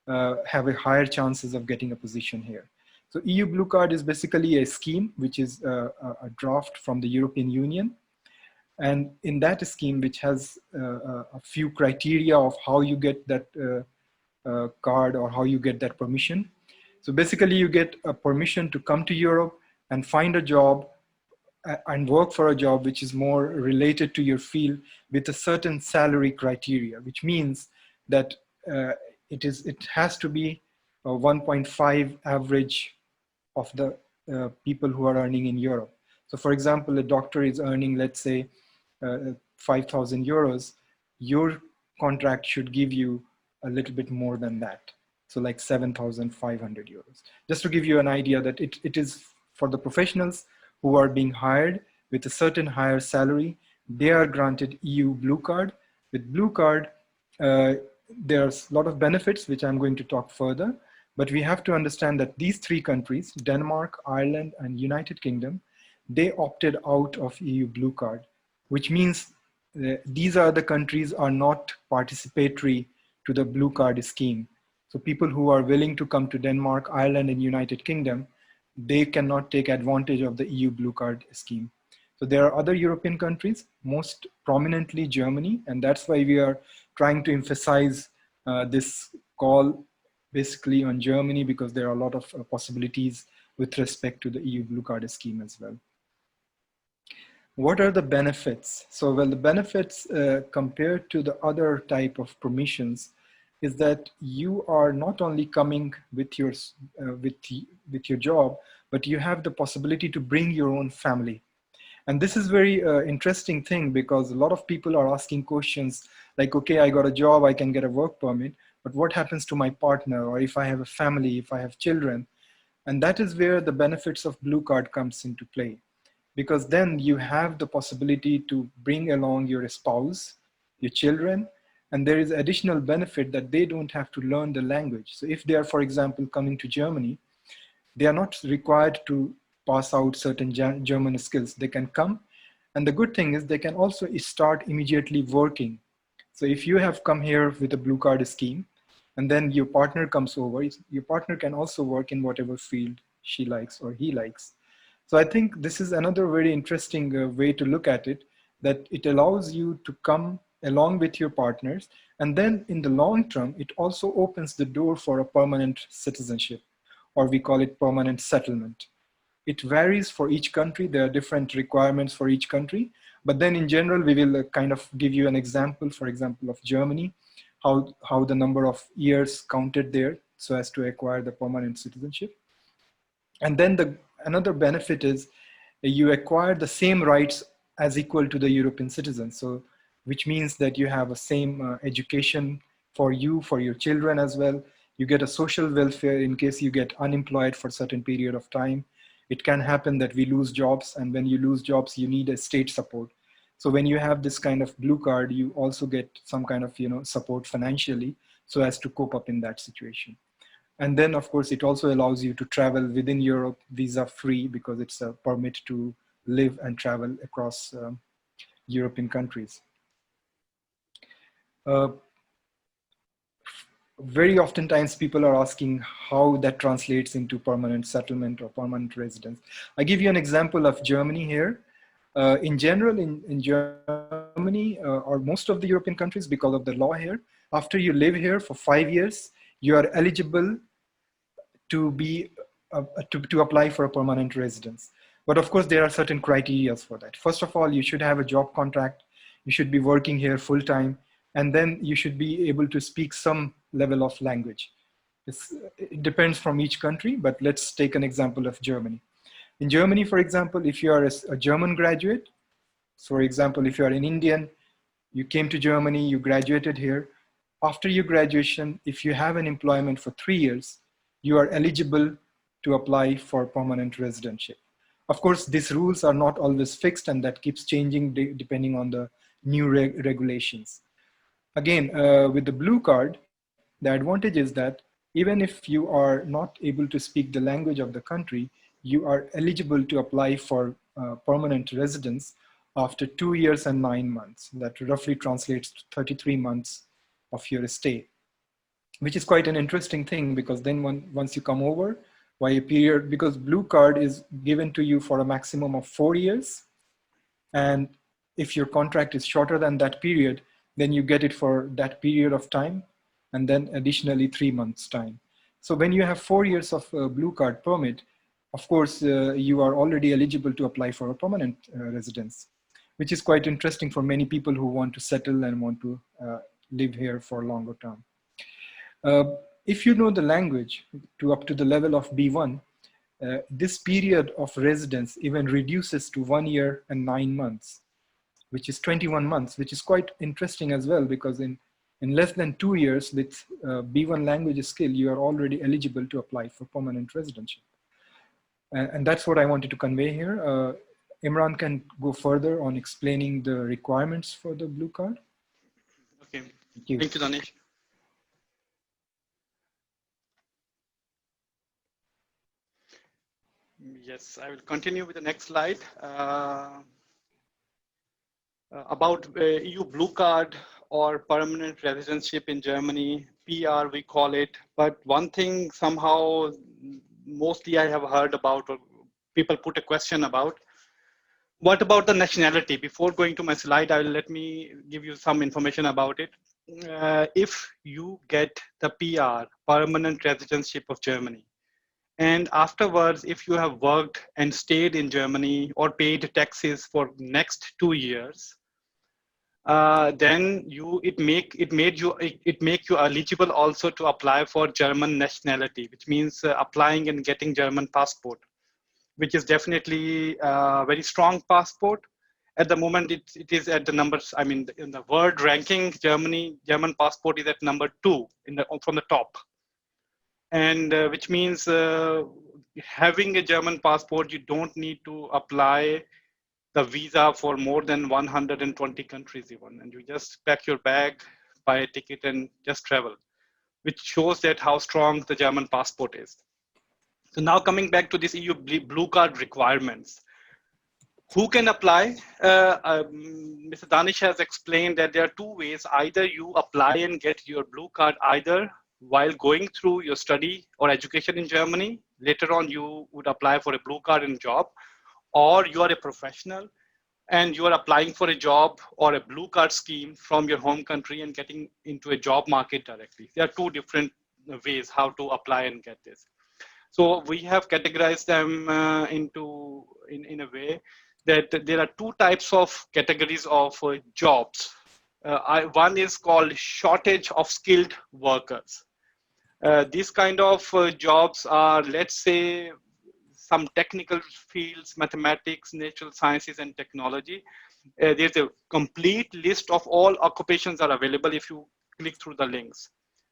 S2: have a higher chances of getting a position here. So EU Blue Card is basically a scheme, which is a draft from the European Union. And in that scheme, which has a few criteria of how you get that card or how you get that permission. So basically you get a permission to come to Europe and find a job and work for a job which is more related to your field with a certain salary criteria, which means that it has to be a 1.5 average of the people who are earning in Europe. So for example, a doctor is earning, let's say, 5,000 euros, your contract should give you a little bit more than that. So like 7,500 euros. Just to give you an idea that it is for the professionals who are being hired with a certain higher salary, they are granted EU Blue Card. With Blue Card, there's a lot of benefits, which I'm going to talk further, but we have to understand that these three countries, Denmark, Ireland, and United Kingdom, they opted out of EU Blue Card, which means these are the countries are not participatory to the Blue Card scheme. So people who are willing to come to Denmark, Ireland, and United Kingdom, they cannot take advantage of the EU Blue Card scheme. So there are other European countries, most prominently Germany, and that's why we are trying to emphasize this call basically on Germany, because there are a lot of possibilities with respect to the EU Blue Card scheme as well. What are the benefits? So, well, the benefits compared to the other type of permissions is that you are not only coming with your job, but you have the possibility to bring your own family. And this is very interesting thing, because a lot of people are asking questions like, okay, I got a job, I can get a work permit, but what happens to my partner? Or if I have a family, if I have children? And that is where the benefits of Blue Card comes into play, because then you have the possibility to bring along your spouse, your children, and there is additional benefit that they don't have to learn the language. So if they are, for example, coming to Germany, they are not required to pass out certain German skills. They can come And the good thing is they can also start immediately working. So if you have come here with a blue card scheme, and then your partner comes over, your partner can also work in whatever field she likes or he likes. So I think this is another very interesting way to look at it, that it allows you to come along with your partners. And then in the long term, it also opens the door for a permanent citizenship, or we call it permanent settlement. It varies for each country. There are different requirements for each country. But then in general, we will kind of give you an example, for example, of Germany, how the number of years counted there so as to acquire the permanent citizenship. And then another benefit is you acquire the same rights as equal to the European citizens. So, which means that you have a same education for you, for your children as well. You get a social welfare in case you get unemployed for a certain period of time. It can happen that we lose jobs, and when you lose jobs, you need a state support. So when you have this kind of blue card, you also get some kind of support financially so as to cope up in that situation. And then, of course, it also allows you to travel within Europe visa free, because it's a permit to live and travel across European countries. Very oftentimes people are asking how that translates into permanent settlement or permanent residence. I give you an example of Germany here. In general, in Germany or most of the European countries, because of the law here, after you live here for 5 years, you are eligible to be to apply for a permanent residence. But of course, there are certain criteria for that. First of all, you should have a job contract. You should be working here full time, and then you should be able to speak some level of language. It depends from each country, but let's take an example of Germany. In Germany, for example, if you are a German graduate, so for example, if you are an Indian, you came to Germany, you graduated here. After your graduation, if you have an employment for 3 years, you are eligible to apply for permanent residentship. Of course, these rules are not always fixed, and that keeps changing depending on the new regulations. Again, with the blue card, the advantage is that even if you are not able to speak the language of the country, you are eligible to apply for permanent residence after 2 years and 9 months. That roughly translates to 33 months of your stay, which is quite an interesting thing, because then once you come over by a period, because blue card is given to you for a maximum of 4 years. And if your contract is shorter than that period, then you get it for that period of time, and then additionally 3 months time. So when you have 4 years of blue card permit, of course, you are already eligible to apply for a permanent residence, which is quite interesting for many people who want to settle and want to live here for longer term. If you know the language up to the level of B1, this period of residence even reduces to 1 year and 9 months, which is 21 months, which is quite interesting as well, because in less than 2 years with B1 language skill, you are already eligible to apply for permanent residency. And that's what I wanted to convey here. Imran can go further on explaining the requirements for the blue card.
S3: Okay,
S2: Thank you.
S3: Thank you, Danish. Yes, I will continue with the next slide. About EU blue card or permanent residency in Germany, PR we call it. But one thing somehow mostly I have heard about, or people put a question about, what about the nationality? Before going to my slide, let me give you some information about it. If you get the PR, permanent residency of Germany, and afterwards, if you have worked and stayed in Germany or paid taxes for next 2 years, then it make you eligible also to apply for German nationality, which means applying and getting German passport, which is definitely a very strong passport. At the moment, it is at the numbers. I mean, in the world ranking, German passport is at number 2 from the top. And which means having a German passport, you don't need to apply the visa for more than 120 countries even. And you just pack your bag, buy a ticket and just travel, which shows that how strong the German passport is. So now coming back to this EU blue card requirements. Who can apply? Mr. Danish has explained that there are two ways. Either you apply and get your blue card either while going through your study or education in Germany. Later on, you would apply for a blue card and job, or you are a professional and you are applying for a job or a blue card scheme from your home country and getting into a job market directly. There are two different ways how to apply and get this. So we have categorized them in a way that there are two types of categories of jobs. One is called shortage of skilled workers. These kind of jobs are, let's say, some technical fields, mathematics, natural sciences, and technology. There's a complete list of all occupations are available if you click through the links.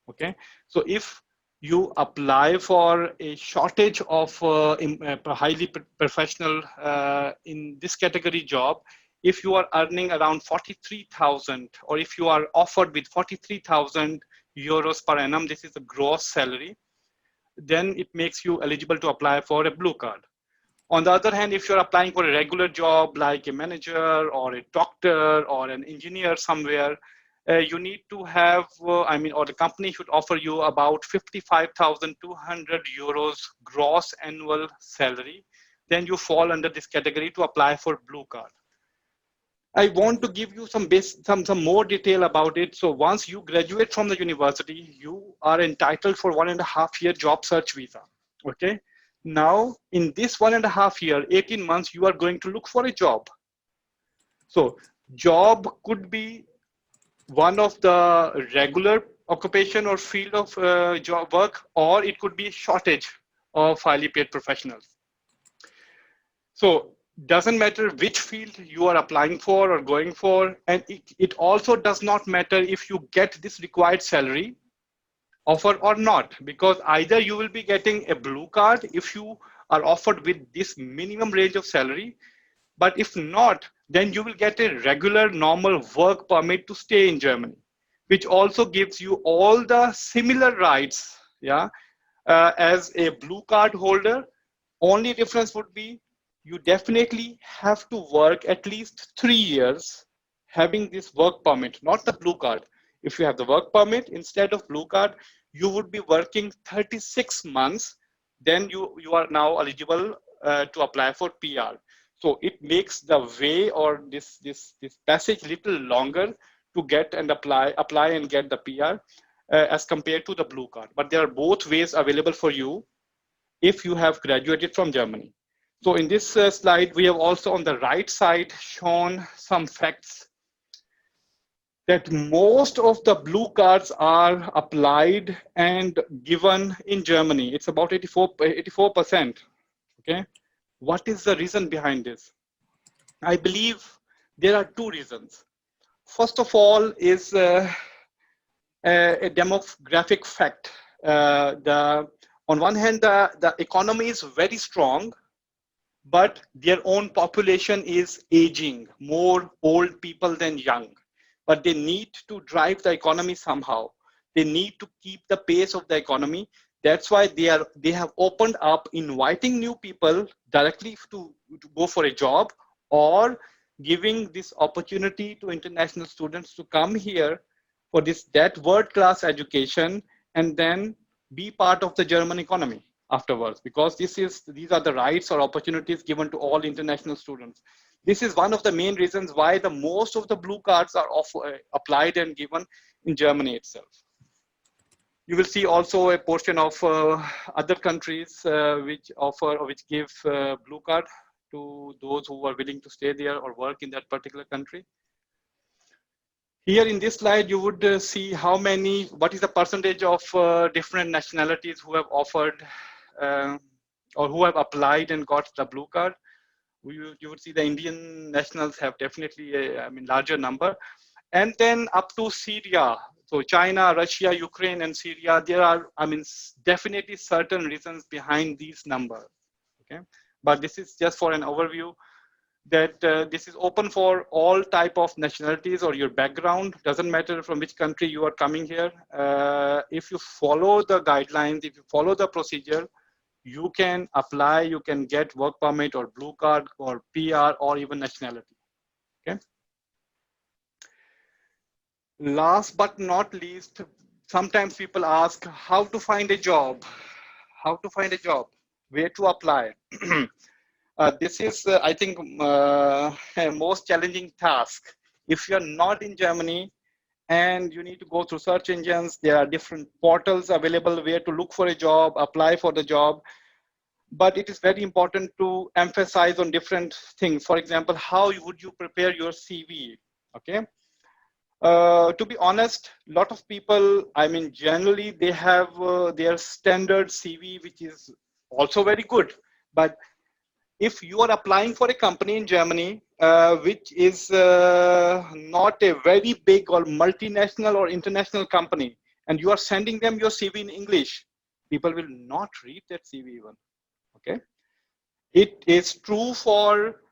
S3: Okay, so if you apply for a shortage of highly professional in this category job, if you are earning around 43,000, or if you are offered with 43,000 euros per annum, this is the gross salary, then it makes you eligible to apply for a blue card. On the other hand, if you're applying for a regular job like a manager or a doctor or an engineer somewhere, you need to have, or the company should offer you about 55,200 euros gross annual salary. Then you fall under this category to apply for blue card. I want to give you some more detail about it. So once you graduate from the university, you are entitled for 1.5 year job search visa. Okay. Now, in this 1.5 year, 18 months, you are going to look for a job. So job could be one of the regular occupation or field of job work, or it could be a shortage of highly paid professionals. So doesn't matter which field you are applying for or going for, and it also does not matter if you get this required salary offer or not, because either you will be getting a blue card if you are offered with this minimum range of salary, but if not, then you will get a regular normal work permit to stay in Germany, which also gives you all the similar rights, yeah, as a blue card holder. Only difference would be you definitely have to work at least 3 years having this work permit, not the blue card. If you have the work permit instead of blue card, you would be working 36 months. Then you are now eligible to apply for PR. So it makes the way or this passage little longer to get and apply and get the PR as compared to the blue card. But there are both ways available for you if you have graduated from Germany. So in this slide, we have also on the right side shown some facts that most of the blue cards are applied and given in Germany. It's about 84%. Okay, what is the reason behind this? I believe there are two reasons. First of all is a demographic fact. On one hand, the economy is very strong, but their own population is aging, more old people than young. But they need to drive the economy somehow. They need to keep the pace of the economy. That's why they have opened up inviting new people directly to go for a job, or giving this opportunity to international students to come here for that world-class education and then be part of the German economy afterwards, because these are the rights or opportunities given to all international students. This is one of the main reasons why the most of the blue cards are applied and given in Germany itself. You will see also a portion of other countries which offer or which give blue card to those who are willing to stay there or work in that particular country. Here in this slide, you would see what is the percentage of different nationalities who have offered or who have applied and got the blue card. You would see the Indian nationals have definitely a larger number. And then up to Syria. So China, Russia, Ukraine, and Syria, there are, definitely certain reasons behind these numbers. Okay, but this is just for an overview that this is open for all type of nationalities or your background. Doesn't matter from which country you are coming here. If you follow the guidelines, if you follow the procedure, you can apply, you can get work permit or blue card or PR or even nationality. Okay. Last but not least, sometimes people ask how to find a job, how to find a job, where to apply. This is, I think, a most challenging task. If you're not in Germany and you need to go through search engines, there are different portals available where to look for a job, apply for the job. But it is very important to emphasize on different things. For example, how would you prepare your CV? Okay. To be honest, a lot of people, I mean, generally they have their standard CV, which is also very good. But if you are applying for a company in Germany, which is not a very big or multinational or international company, and you are sending them your CV in English, people will not read that CV even. Okay. It is true for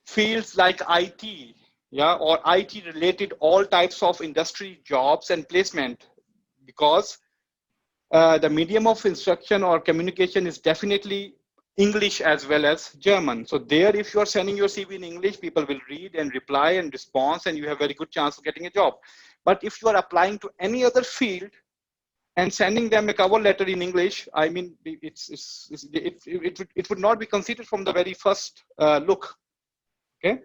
S3: fields like IT, yeah, or IT related all types of industry jobs and placement, because the medium of instruction or communication is definitely English as well as German. So there, if you are sending your CV in English, people will read and reply and respond, and you have very good chance of getting a job. But if you are applying to any other field and sending them a cover letter in English, I mean, it would not be considered from the very first look. Okay.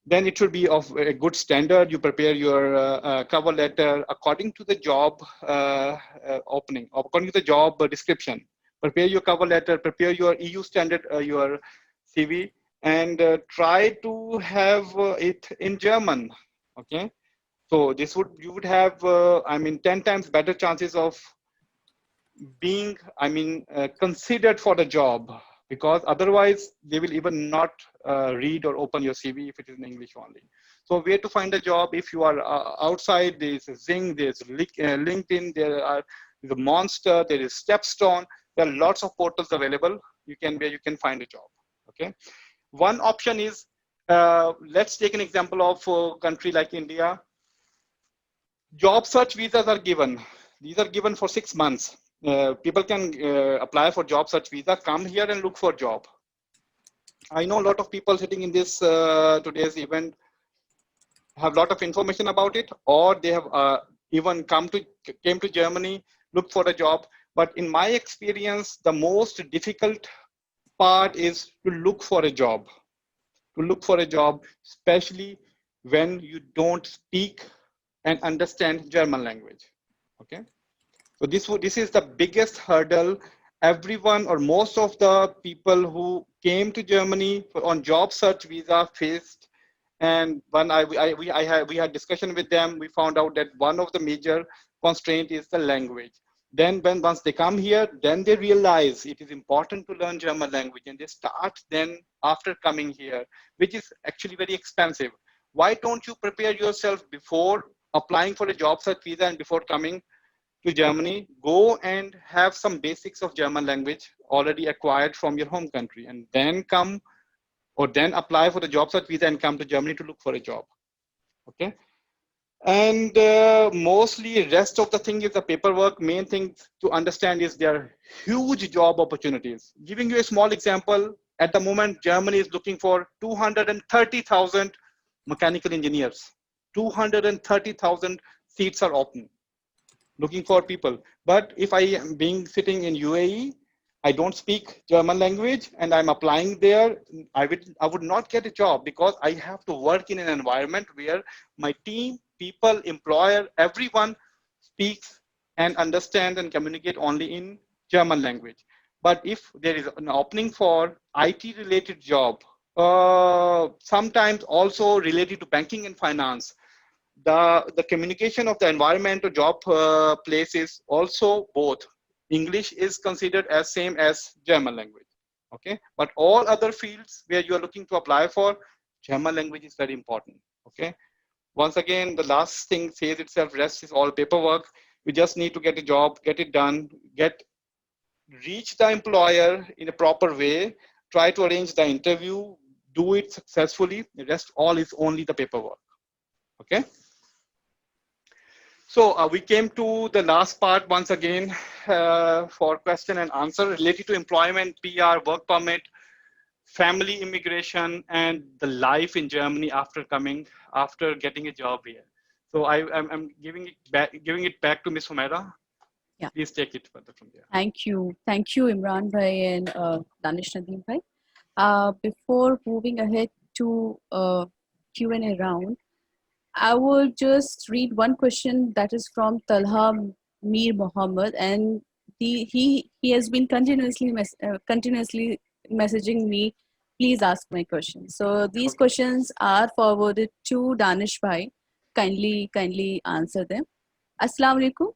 S3: Then it should be of a good standard. You prepare your cover letter according to the job opening, according to the job description. Prepare your cover letter, prepare your EU standard, your CV, and try to have it in German. Okay. So this would, you would have, I mean, 10 times better chances of being, I mean, considered for the job, because otherwise they will even not read or open your CV if it is in English only. So where to find a job? If you are outside, there is Zing, there is LinkedIn, there are the Monster, there is Stepstone. There are lots of portals available. You can, where you can find a job. Okay. One option is, let's take an example of a country like India. Job search visas are given. These are given for 6 months. People can apply for job search visa, come here and look for job. I know a lot of people sitting in this today's event have a lot of information about it, or they have even came to Germany, looked for a job. But in my experience, the most difficult part is to look for a job. To look for a job, especially when you don't speak and understand German language. Okay. So this is the biggest hurdle everyone or most of the people who came to Germany on job search visa faced. And when we had discussion with them, we found out that one of the major constraint is the language. Then once they come here, then they realize it is important to learn German language, and they start then after coming here, which is actually very expensive. Why don't you prepare yourself before applying for a job search visa and before coming to Germany? Go and have some basics of German language already acquired from your home country, and then come, or then apply for the job search visa and come to Germany to look for a job. Okay. And mostly rest of the thing is the paperwork. Main thing to understand is there are huge job opportunities. Giving you a small example, at the moment, Germany is looking for 230,000 mechanical engineers. 230,000 seats are open, looking for people. But if I am being sitting in UAE, I don't speak German language, and I'm applying there, I would not get a job, because I have to work in an environment where my team, people, employer, everyone speaks and understands and communicate only in German language. But if there is an opening for IT related job, sometimes also related to banking and finance, the communication of the environment or job place is also both. English is considered as same as German language. Okay. But all other fields where you are looking to apply for, German language is very important. Okay. Once again, the last thing says itself, rest is all paperwork. We just need to get a job, get it done, reach the employer in a proper way, try to arrange the interview, do it successfully. The rest all is only the paperwork. Okay. So we came to the last part once again for question and answer related to employment, PR, work permit, family immigration, and the life in Germany after getting a job here. So I'm giving it back to Ms. Humaira.
S1: Yeah.
S3: Please take it further from there.
S1: Thank you. Thank you, Imran bhai and Danish Nadeem bhai. Before moving ahead to Q&A round, I will just read one question that is from Talha Mir Mohammed, and he has been continuously messaging me. Please ask my questions. So these questions are forwarded to Danish bhai. Kindly answer them. Assalamu alaikum.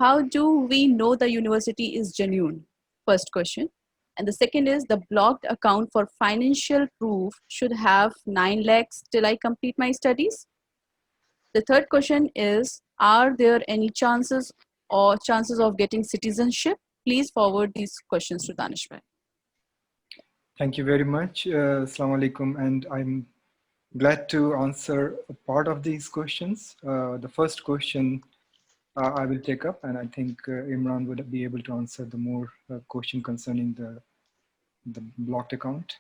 S1: How do we know the university is genuine? First question. And the second is the blocked account for financial proof should have 9 lakhs till I complete my studies. The third question is, are there any chances of getting citizenship? Please forward these questions to Danish bhai.
S2: Thank you very much. Assalamu alaikum. And I'm glad to answer a part of these questions. The first question I will take up, and I think Imran would be able to answer the more question concerning the blocked account.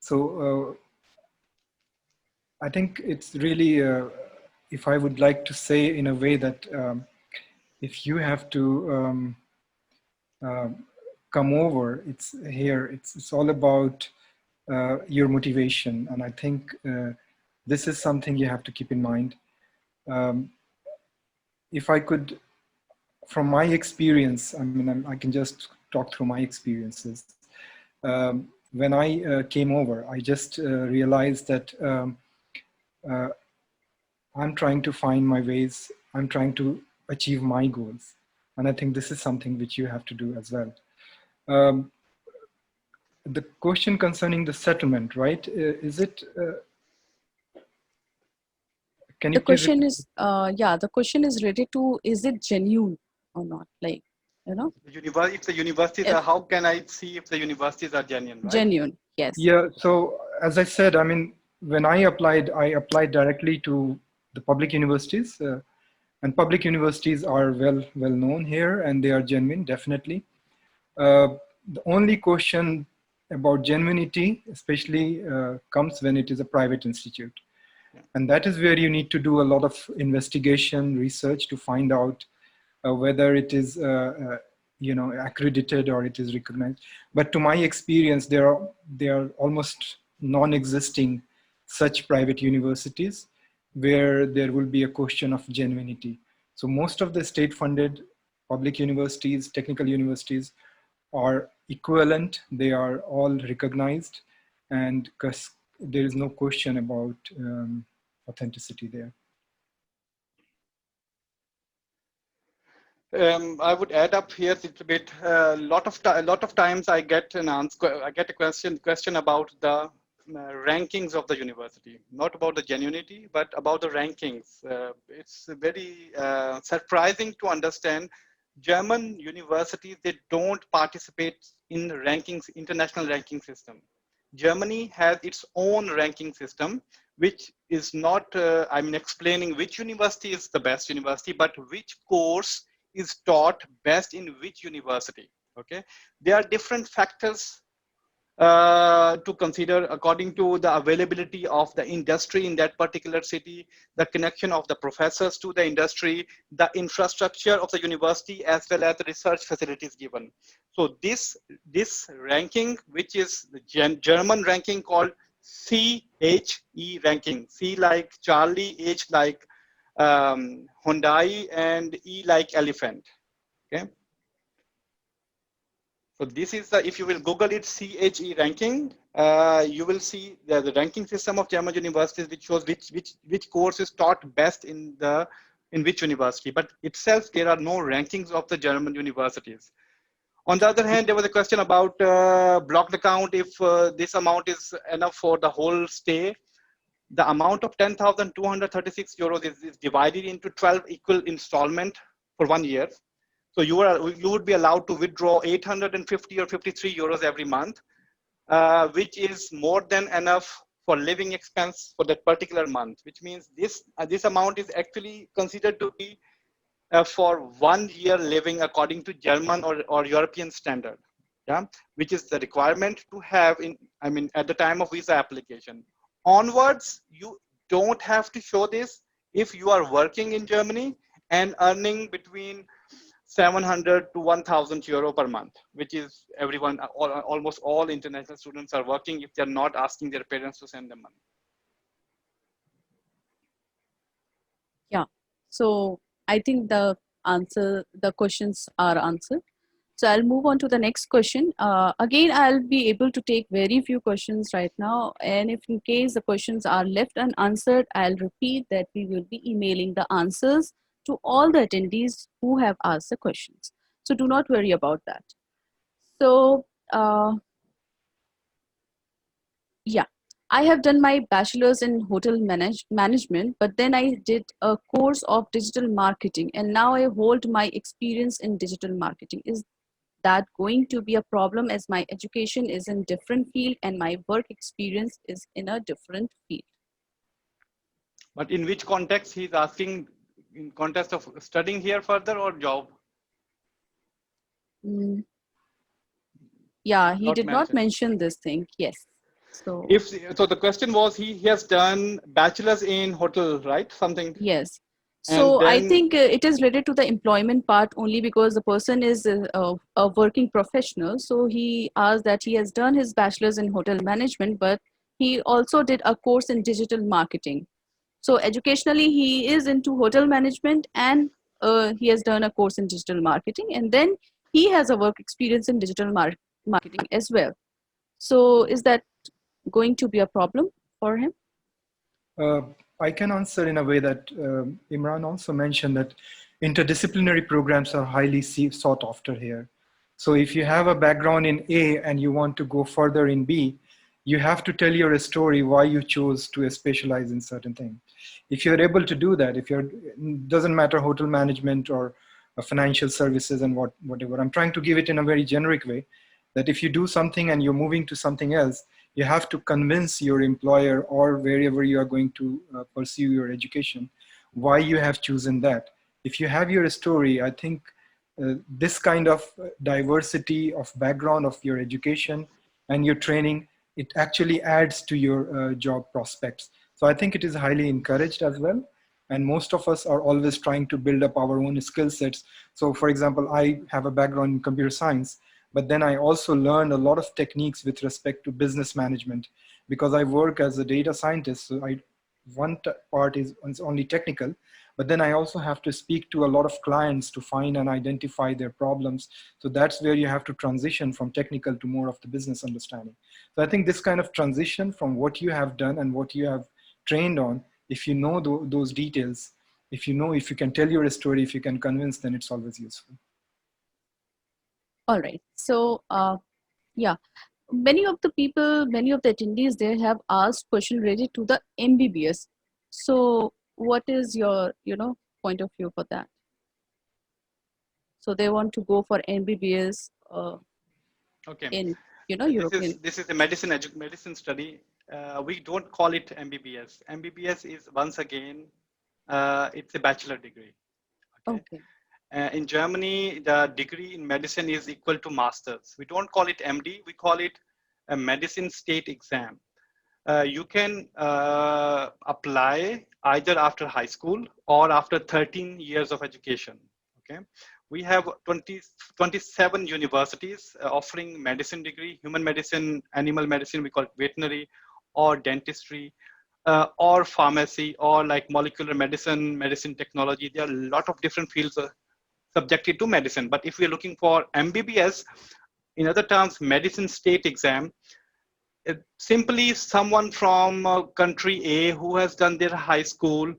S2: So I think it's really, if I would like to say in a way that if you have to come over, it's here, it's all about your motivation. And I think this is something you have to keep in mind. If I could, from my experience, I mean, I can just talk through my experiences. When I came over, I just realized that I'm trying to find my ways. I'm trying to achieve my goals. And I think this is something which you have to do as well. The question concerning the settlement, right? Is it, can you
S1: the question is, the question is related to, is it genuine or not? Like, you know?
S3: If the universities are, how can I see if the universities are genuine, right?
S1: Genuine, yes.
S2: Yeah, so as I said, I mean, when I applied directly to the public universities, and public universities are well known here, and they are genuine, definitely. The only question about genuinity, especially comes when it is a private institute. And that is where you need to do a lot of investigation, research to find out whether it is accredited or it is recognized. But to my experience, there are almost non-existing such private universities where there will be a question of genuinity. So most of the state-funded public universities, technical universities are equivalent. They are all recognized, and there is no question about authenticity there.
S3: I would add up here a little bit. A lot of times I get a question about the rankings of the university, not about the genuinity, but about the rankings. It's very surprising to understand German universities, they don't participate in rankings, international ranking system. Germany has its own ranking system, which is not, explaining which university is the best university, but which course is taught best in which university. Okay, there are different factors to consider according to the availability of the industry in that particular city, the connection of the professors to the industry, the infrastructure of the university, as well as the research facilities given. So this ranking, which is the German ranking called CHE ranking, C like Charlie, H like Hyundai, and E like elephant. Okay. So this is the, if you will Google it, CHE ranking, you will see the ranking system of German universities, which shows which course is taught best in which university. But itself, there are no rankings of the German universities. On the other hand, there was a question about blocked account. If this amount is enough for the whole stay, the amount of 10,236 euros is divided into 12 equal installment for 1 year. So you would be allowed to withdraw 850 or 53 euros every month, which is more than enough for living expense for that particular month, which means this amount is actually considered to be for 1 year living according to German or European standard, yeah, which is the requirement to have at the time of visa application. Onwards, you don't have to show this if you are working in Germany and earning between 700 to 1,000 euro per month, which is almost all international students are working if they're not asking their parents to send them money.
S1: Yeah. So I think the questions are answered. So I'll move on to the next question. Again, I'll be able to take very few questions right now. And if in case the questions are left unanswered, I'll repeat that we will be emailing the answers to all the attendees who have asked the questions. So do not worry about that. So yeah, I have done my bachelor's in hotel management, but then I did a course of digital marketing, and now I hold my experience in digital marketing. Is that going to be a problem as my education is in different field and my work experience is in a different field?
S3: But in which context he's asking, in context of studying here further or job?
S1: Mm, yeah, he
S3: Not
S1: did not
S3: mentioned.
S1: mention this thing. Yes. So
S3: So the question was he has done bachelor's in hotel, right? Something.
S1: yes.
S3: And
S1: So I
S3: then
S1: think it is related to the employment part only because the person is a working professional. So he asked that he has done his bachelor's in hotel management, but he also did a course in digital marketing. So educationally, he is into hotel management and he has done a course in digital marketing. And then he has a work experience in digital marketing as well. So is that going to be a problem for him?
S2: Uh, I can answer in a way that Imran also mentioned that interdisciplinary programs are highly sought after here. So if you have a background in A and you want to go further in B, you have to tell your story why you chose to specialize in certain thing. If you're able to do that, if you're, doesn't matter hotel management or financial services and whatever, I'm trying to give it in a very generic way, that if you do something and you're moving to something else, you have to convince your employer or wherever you are going to pursue your education, why you have chosen that. If you have your story, I think this kind of diversity of background of your education and your training, it actually adds to your job prospects. So I think it is highly encouraged as well. And most of us are always trying to build up our own skill sets. So for example, I have a background in computer science, but then I also learned a lot of techniques with respect to business management because I work as a data scientist. So one part is only technical, but then I also have to speak to a lot of clients to find and identify their problems. So that's where you have to transition from technical to more of the business understanding. So I think this kind of transition from what you have done and what you have trained on, if you know those details, if you can tell your story, if you can convince, then it's always useful.
S1: All right. So yeah, many of the attendees there have asked question related to the MBBS. So what is your point of view for that? So they want to go for MBBS
S3: okay,
S1: in European.
S3: this is a medicine study. We don't call it MBBS. MBBS is once again it's a bachelor degree. Okay.
S1: Okay.
S3: In Germany, the degree in medicine is equal to master's. We don't call it MD. We call it a medicine state exam. You can apply either after high school or after 13 years of education. Okay, we have 27 universities offering medicine degree, human medicine, animal medicine, we call it veterinary, or dentistry, or pharmacy, or like molecular medicine, medicine technology. There are a lot of different fields subjected to medicine. But if we're looking for MBBS, in other terms, medicine state exam, simply someone from country A who has done their high school,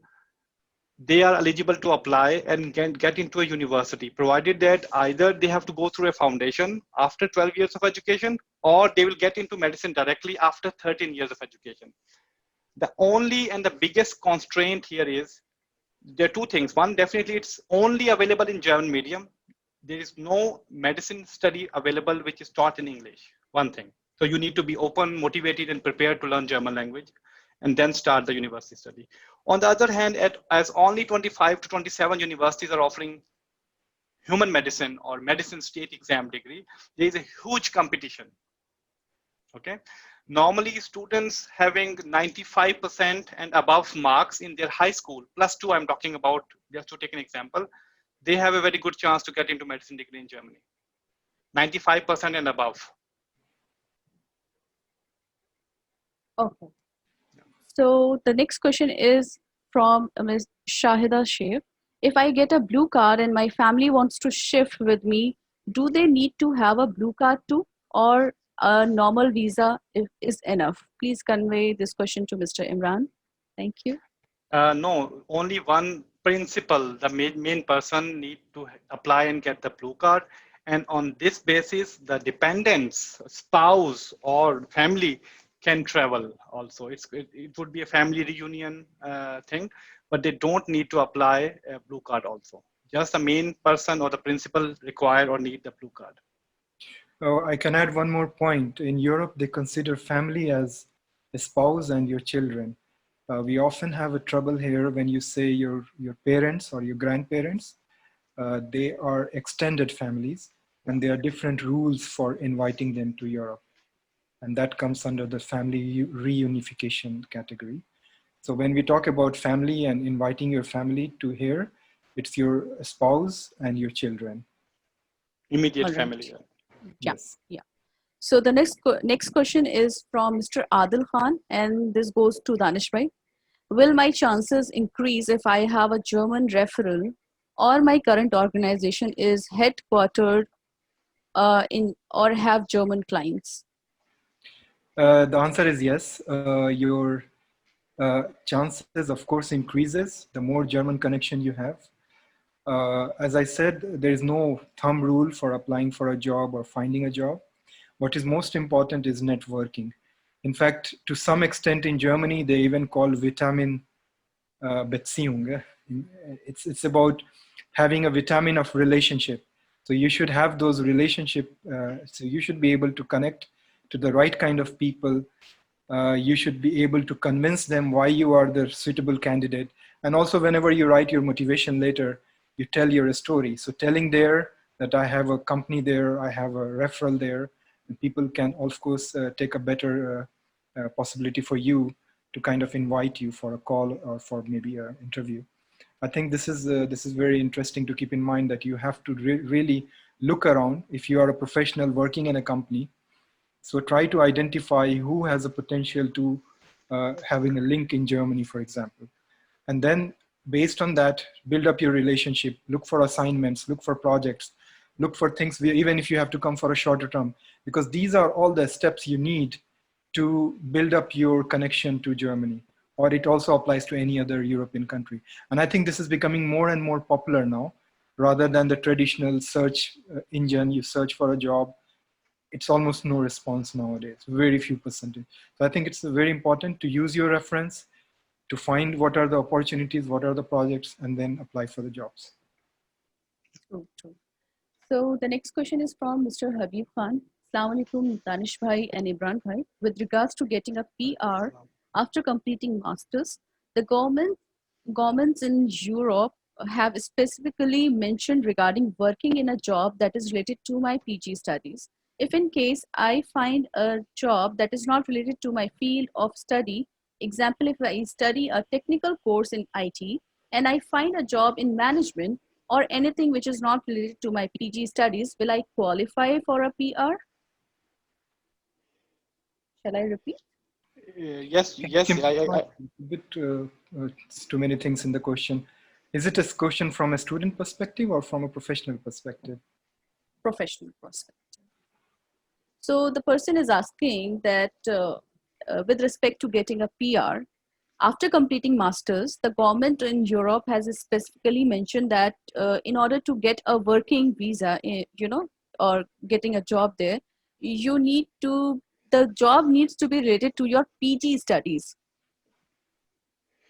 S3: they are eligible to apply and get into a university, provided that either they have to go through a foundation after 12 years of education, or they will get into medicine directly after 13 years of education. The only and the biggest constraint here is, there are two things. One, definitely it's only available in German medium. There is no medicine study available which is taught in English, one thing. So you need to be open, motivated, and prepared to learn German language, and then start the university study. On the other hand, as only 25 to 27 universities are offering human medicine or medicine state exam degree, there is a huge competition. Okay. Normally, students having 95% and above marks in their high school, plus two, I'm talking about, just to take an example, they have a very good chance to get into medicine degree in Germany. 95% and above.
S1: Okay. So the next question is from Ms. Shahida Sheikh. If I get a blue card and my family wants to shift with me, do they need to have a blue card too, or a normal visa is enough? Please convey this question to Mr. Imran. Thank you.
S3: No, only one principal, the main person need to apply and get the blue card. And on this basis, the dependents, spouse or family can travel also. It would be a family reunion thing, but they don't need to apply a blue card also. Just the main person or the principal require or need the blue card.
S2: Oh, I can add one more point. In Europe, they consider family as a spouse and your children. We often have a trouble here when you say your parents or your grandparents. They are extended families, and there are different rules for inviting them to Europe. And that comes under the family reunification category. So when we talk about family and inviting your family to here, it's your spouse and your children.
S3: Immediate
S1: All right.
S3: family.
S1: Yeah.
S2: Yes.
S1: Yeah. So the next question is from Mr. Adil Khan, and this goes to Danish bhai. Will my chances increase if I have a German referral, or my current organization is headquartered in or have German clients?
S2: The answer is yes. Your chances, of course, increases the more German connection you have. As I said, there is no thumb rule for applying for a job or finding a job. What is most important is networking. In fact, to some extent in Germany, they even call vitamin Beziehung. It's about having a vitamin of relationship. So you should have those relationship. So you should be able to connect to the right kind of people. You should be able to convince them why you are the suitable candidate. And also whenever you write your motivation letter, you tell your story. So telling there that I have a company there, I have a referral there, and people can of course take a better possibility for you to kind of invite you for a call or for maybe an interview. I think this is very interesting to keep in mind, that you have to really look around if you are a professional working in a company. So try to identify who has a potential to having a link in Germany, for example. And then based on that, build up your relationship, look for assignments, look for projects, look for things, even if you have to come for a shorter term, because these are all the steps you need to build up your connection to Germany, or it also applies to any other European country. And I think this is becoming more and more popular now, rather than the traditional search engine. You search for a job, it's almost no response nowadays, very few percentage. So I think it's very important to use your reference to find what are the opportunities, what are the projects, and then apply for the jobs.
S1: True, true. So the next question is from Mr. Habib Khan. Assalamu alaikum, Danish bhai and Imran bhai. With regards to getting a PR after completing masters, the governments in Europe have specifically mentioned regarding working in a job that is related to my PG studies. If in case I find a job that is not related to my field of study, example, if I study a technical course in IT and I find a job in management or anything which is not related to my PG studies, will I qualify for a PR? Shall I repeat?
S3: Yes.
S2: A bit it's too many things in the question. Is it a question from a student perspective or from a professional perspective?
S1: Professional perspective. So the person is asking that with respect to getting a PR, after completing masters, the government in Europe has specifically mentioned that in order to get a working visa, or getting a job there, the job needs to be related to your PG studies,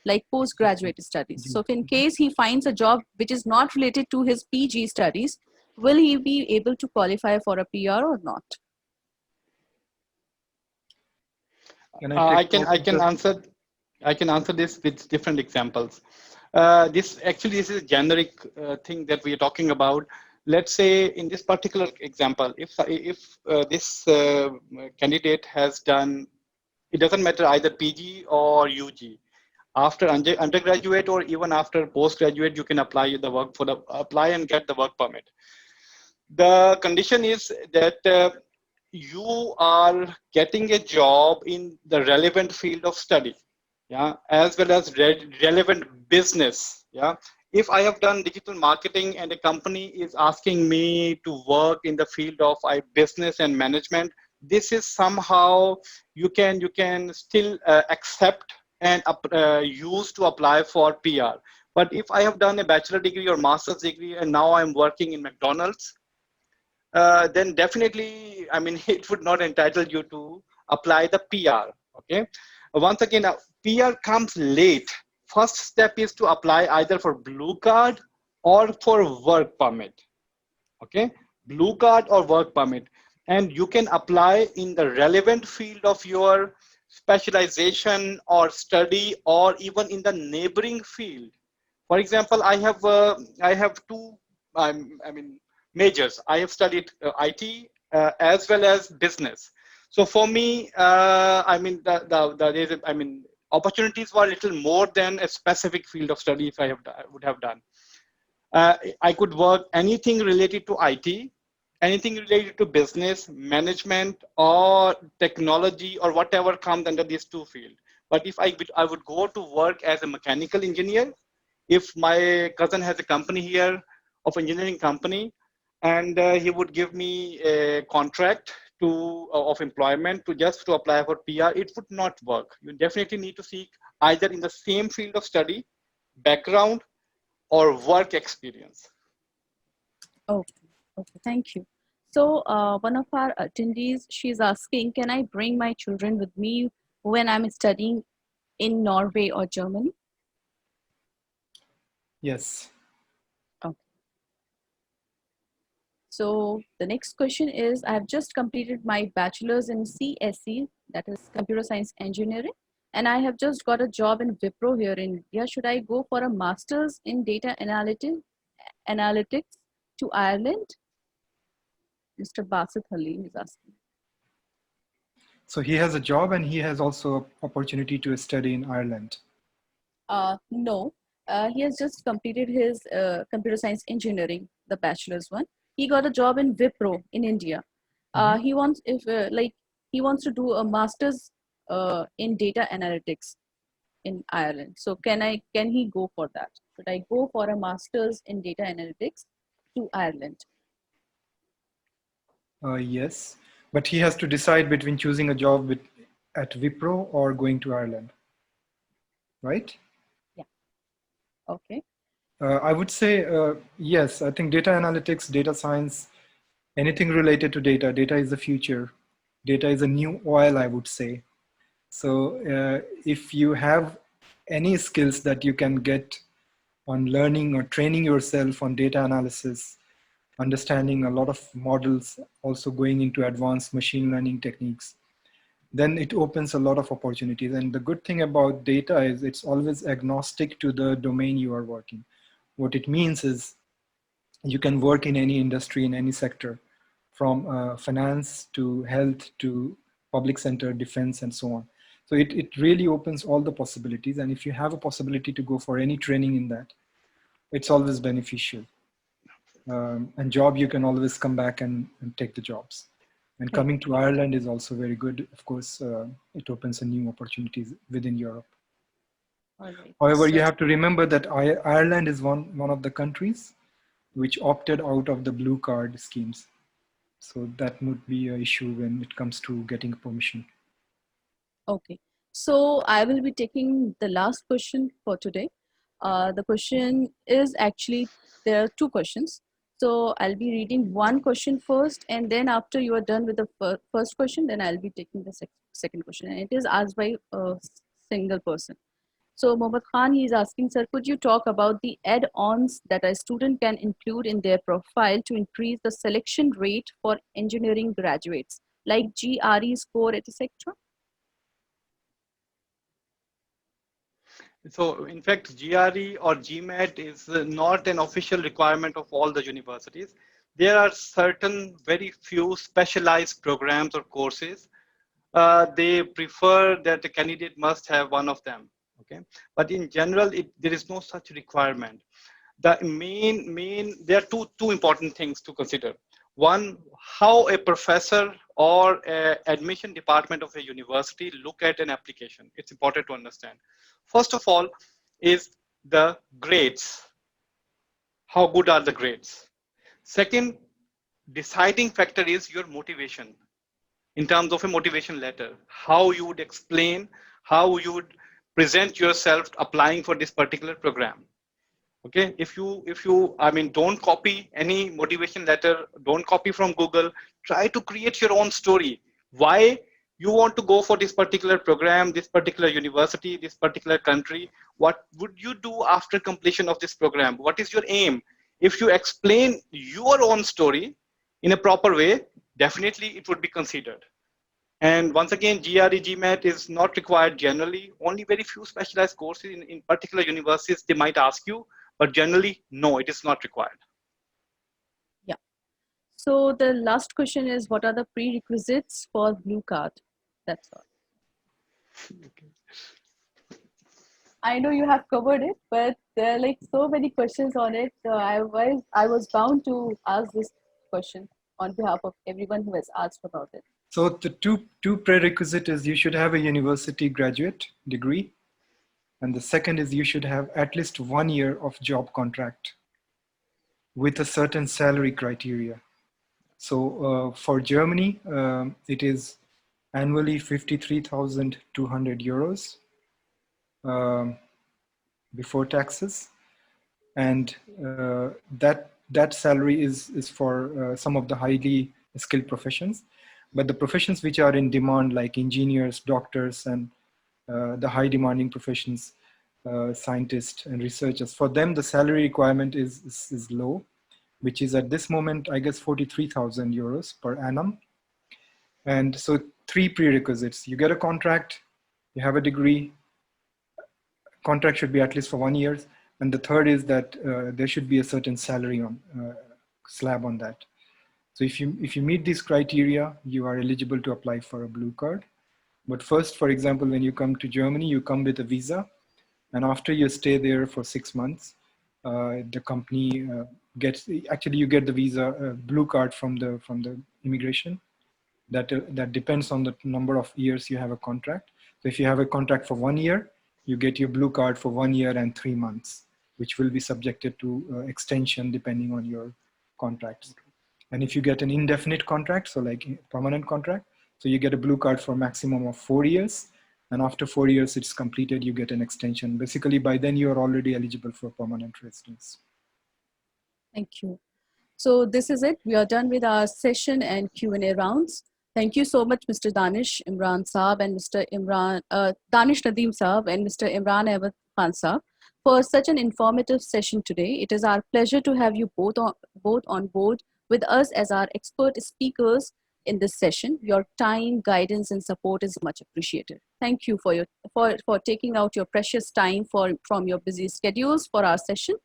S1: like postgraduate studies. So if in case he finds a job which is not related to his PG studies, will he be able to qualify for a PR or not?
S2: Can I take
S3: I
S2: both of
S3: can
S2: the?
S3: answer. I can answer this with different examples. This is a generic thing that we are talking about. Let's say in this particular example, if this candidate has done, it doesn't matter either PG or UG. After undergraduate or even after postgraduate, you can apply the work for the apply and get the work permit. The condition is that you are getting a job in the relevant field of study, yeah, as well as relevant business, yeah. If I have done digital marketing and a company is asking me to work in the field of business and management, this is somehow you can still accept and use to apply for PR. But if I have done a bachelor degree or master's degree and now I'm working in McDonald's, then definitely, I mean, it would not entitle you to apply the PR. Okay. Once again, PR comes late. First step is to apply either for blue card or for work permit. Okay. Blue card or work permit. And you can apply in the relevant field of your specialization or study, or even in the neighboring field. For example, I have two I mean majors. I have studied IT as well as business. So for me, I mean I mean opportunities were a little more than a specific field of study if I would have done. I could work anything related to IT, anything related to business, management, or technology, or whatever comes under these two fields. But if I would go to work as a mechanical engineer, if my cousin has a company here of engineering company, and he would give me a contract of employment to just to apply for PR, it would not work. You definitely need to seek either in the same field of study, background, or work experience.
S1: Okay, okay, thank you. So one of our attendees, she's asking, can I bring my children with me when I'm studying in Norway or Germany?
S2: Yes.
S1: Okay. So the next question is, I have just completed my bachelor's in CSE, that is Computer Science Engineering, and I have just got a job in Wipro here in India. Should I go for a master's in data analytics to Ireland? Mr. Basit Halim is asking.
S2: So he has a job and he has also opportunity to study in Ireland.
S1: No, he has just completed his computer science engineering, the bachelor's one. He got a job in Wipro in India. He wants if like he wants to do a master's in data analytics in Ireland. So can he go for that? Should I go for a master's in data analytics to Ireland?
S2: Yes, but he has to decide between choosing a job at Wipro or going to Ireland, right?
S1: Yeah. Okay.
S2: I would say yes. I think data analytics, data science, anything related to data. Data is the future. Data is a new oil, I would say. So if you have any skills that you can get on learning or training yourself on data analysis, understanding a lot of models, also going into advanced machine learning techniques, then it opens a lot of opportunities. And the good thing about data is it's always agnostic to the domain you are working. What it means is you can work in any industry, in any sector, from finance to health to public sector, defense, and so on. So it really opens all the possibilities. And if you have a possibility to go for any training in that, it's always beneficial. And job, you can always come back and take the jobs. And
S1: Right.
S2: coming to Ireland is also very good. Of course, it opens a new opportunities within Europe.
S1: All right.
S2: However, you
S1: So
S2: have to remember that Ireland is one of the countries which opted out of the blue card schemes. So that would be an issue when it comes to getting permission.
S1: okay. So I will be taking the last question for today. The question is actually, there are two questions. So I'll be reading one question first, and then after you are done with the first question, then I'll be taking the second question. And it is asked by a single person. So Mohammed Khan, he is asking, sir, could you talk about the add-ons that a student can include in their profile to increase the selection rate for engineering graduates, like GRE score, etc.?
S3: So in fact, GRE or GMAT is not an official requirement of all the universities. There are certain very few specialized programs or courses. They prefer that the candidate must have one of them. Okay, but in general, there is no such requirement. The there are two important things to consider. One, how a professor or a admission department of a university look at an application. It's important to understand. First of all is the grades. How good are the grades? Second, deciding factor is your motivation in terms of a motivation letter, how you would explain, how you would present yourself applying for this particular program. Okay, if you I mean, don't copy any motivation letter, don't copy from Google, try to create your own story. Why you want to go for this particular program, this particular university, this particular country? What would you do after completion of this program? What is your aim? If you explain your own story in a proper way, definitely it would be considered. And once again, GRE, GMAT is not required generally. Only very few specialized courses in particular universities, they might ask you, but generally, no, it is not required.
S1: Yeah. So the last question is, what are the prerequisites for blue card? That's all. I know you have covered it, but there are like so many questions on it. So I was bound to ask this question on behalf of everyone who has asked about it.
S2: So the two prerequisite is you should have a university graduate degree, and the second is you should have at least 1 year of job contract with a certain salary criteria. So for Germany, it is annually 53,200 euros before taxes, and that salary is for some of the highly skilled professions. But the professions which are in demand, like engineers, doctors, and the high demanding professions, scientists and researchers, for them the salary requirement is low, which is at this moment, I guess, 43,000 euros per annum. And so 3 prerequisites: you get a contract, you have a degree, contract should be at least for 1 year, and the third is that there should be a certain salary on slab on that. So if you meet these criteria, you are eligible to apply for a blue card. But first, for example, when you come to Germany, you come with a visa, and after you stay there for 6 months, the company you get the visa blue card from the immigration. That depends on the number of years you have a contract. So if you have a contract for 1 year, you get your blue card for 1 year and 3 months, which will be subjected to extension depending on your contracts. And if you get an indefinite contract, so like a permanent contract, so you get a blue card for a maximum of 4 years. And after 4 years, it's completed, you get an extension. Basically, by then you're already eligible for permanent residence.
S1: Thank you. So this is it. We are done with our session and Q&A rounds. Thank you so much, Mr. Danish Imran Saab and Mr. Danish Nadeem Saab and Mr. Imran Ahmad Khan Saab for such an informative session today. It is our pleasure to have you both on board with us as our expert speakers in this session. Your time, guidance, and support is much appreciated. Thank you for taking out your precious time from your busy schedules for our session,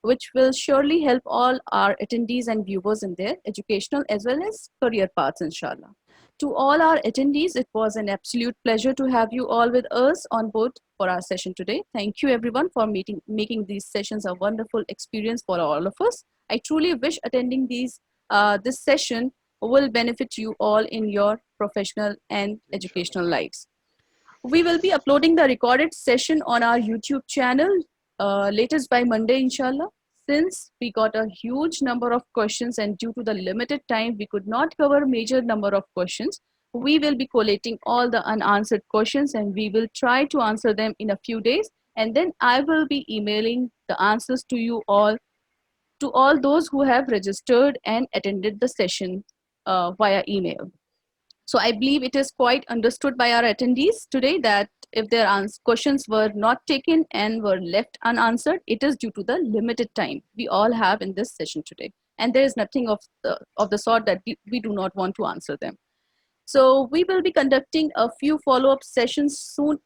S1: which will surely help all our attendees and viewers in their educational as well as career paths, inshallah. To all our attendees, it was an absolute pleasure to have you all with us on board for our session today. Thank you everyone for making these sessions a wonderful experience for all of us. I truly wish attending this session will benefit you all in your professional and educational lives. We will be uploading the recorded session on our YouTube channel latest by Monday, inshallah. Since we got a huge number of questions and due to the limited time, we could not cover major number of questions. We will be collating all the unanswered questions and we will try to answer them in a few days. And then I will be emailing the answers to you all, to all those who have registered and attended the session via email. So I believe it is quite understood by our attendees today that if their questions were not taken and were left unanswered, it is due to the limited time we all have in this session today. And there is nothing of the sort that we do not want to answer them. So we will be conducting a few follow-up sessions soon,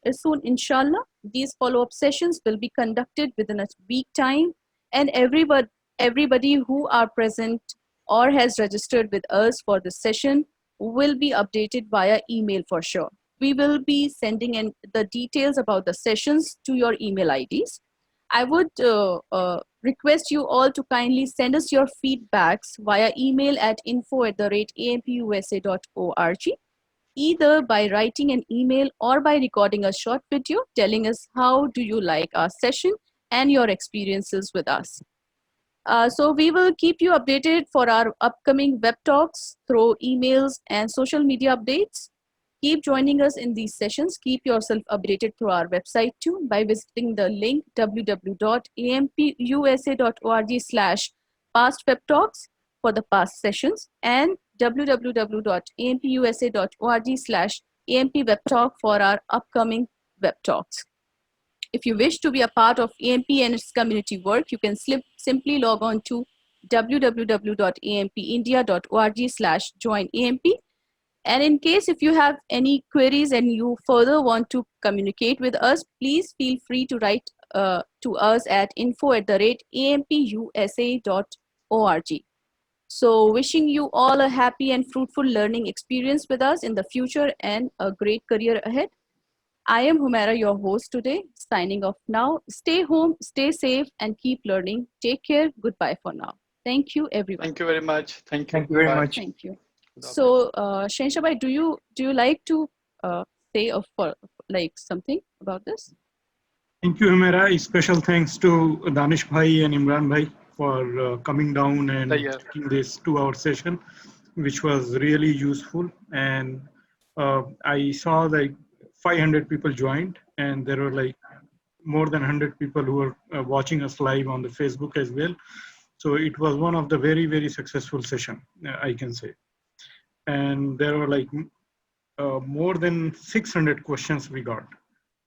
S1: inshallah. These follow-up sessions will be conducted within a week time, and everybody who are present or has registered with us for this session will be updated via email for sure. We will be sending in the details about the sessions to your email IDs. I would request you all to kindly send us your feedbacks via email at info@ampusa.org, either by writing an email or by recording a short video telling us how do you like our session and your experiences with us. So we will keep you updated for our upcoming web talks through emails and social media updates. Keep joining us in these sessions. Keep yourself updated through our website too by visiting the link www.ampusa.org/past web talks for the past sessions and www.ampusa.org/amp web talk for our upcoming web talks. If you wish to be a part of AMP and its community work, you can simply log on to www.ampindia.org/join-amp. And in case if you have any queries and you further want to communicate with us, please feel free to write to us at info@ampusa.org. So wishing you all a happy and fruitful learning experience with us in the future and a great career ahead. I am Humaira, your host today, signing off now. Stay home, stay safe, and keep learning. Take care. Goodbye for now. Thank you, everyone.
S3: Thank you very much. Thank you.
S2: Thank you very
S3: Bye.
S2: much.
S1: Thank you. So, Shenshabai, do you like to say like something about this?
S4: Thank you, Humera. Special thanks to Danish Bhai and Imran Bhai for coming down and taking this 2-hour session, which was really useful. And I saw like 500 people joined, and there were like more than 100 people who were watching us live on the Facebook as well. So it was one of the very, very successful session, I can say. And there were like more than 600 questions we got.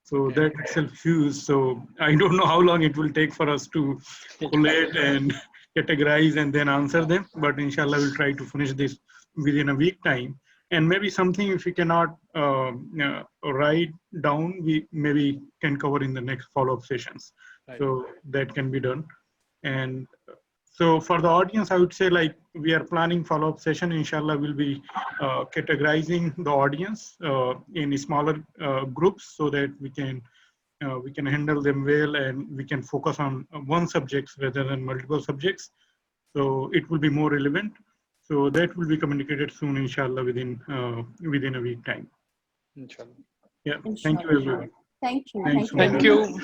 S4: So that itself huge. So I don't know how long it will take for us to collate and categorize and then answer them. But inshallah, we'll try to finish this within a week time. And maybe something if we cannot write down, we maybe can cover in the next follow-up sessions. Right. So that can be done. And so for the audience, I would say like we are planning follow-up session. Inshallah, we'll be categorizing the audience in smaller groups so that we can handle them well and we can focus on one subject rather than multiple subjects. So it will be more relevant. So that will be communicated soon, inshallah, within a week time.
S3: Inshallah.
S4: Yeah. Inshallah. Thank you, everyone.
S1: Thank you.
S4: Thanks,
S3: Thank you.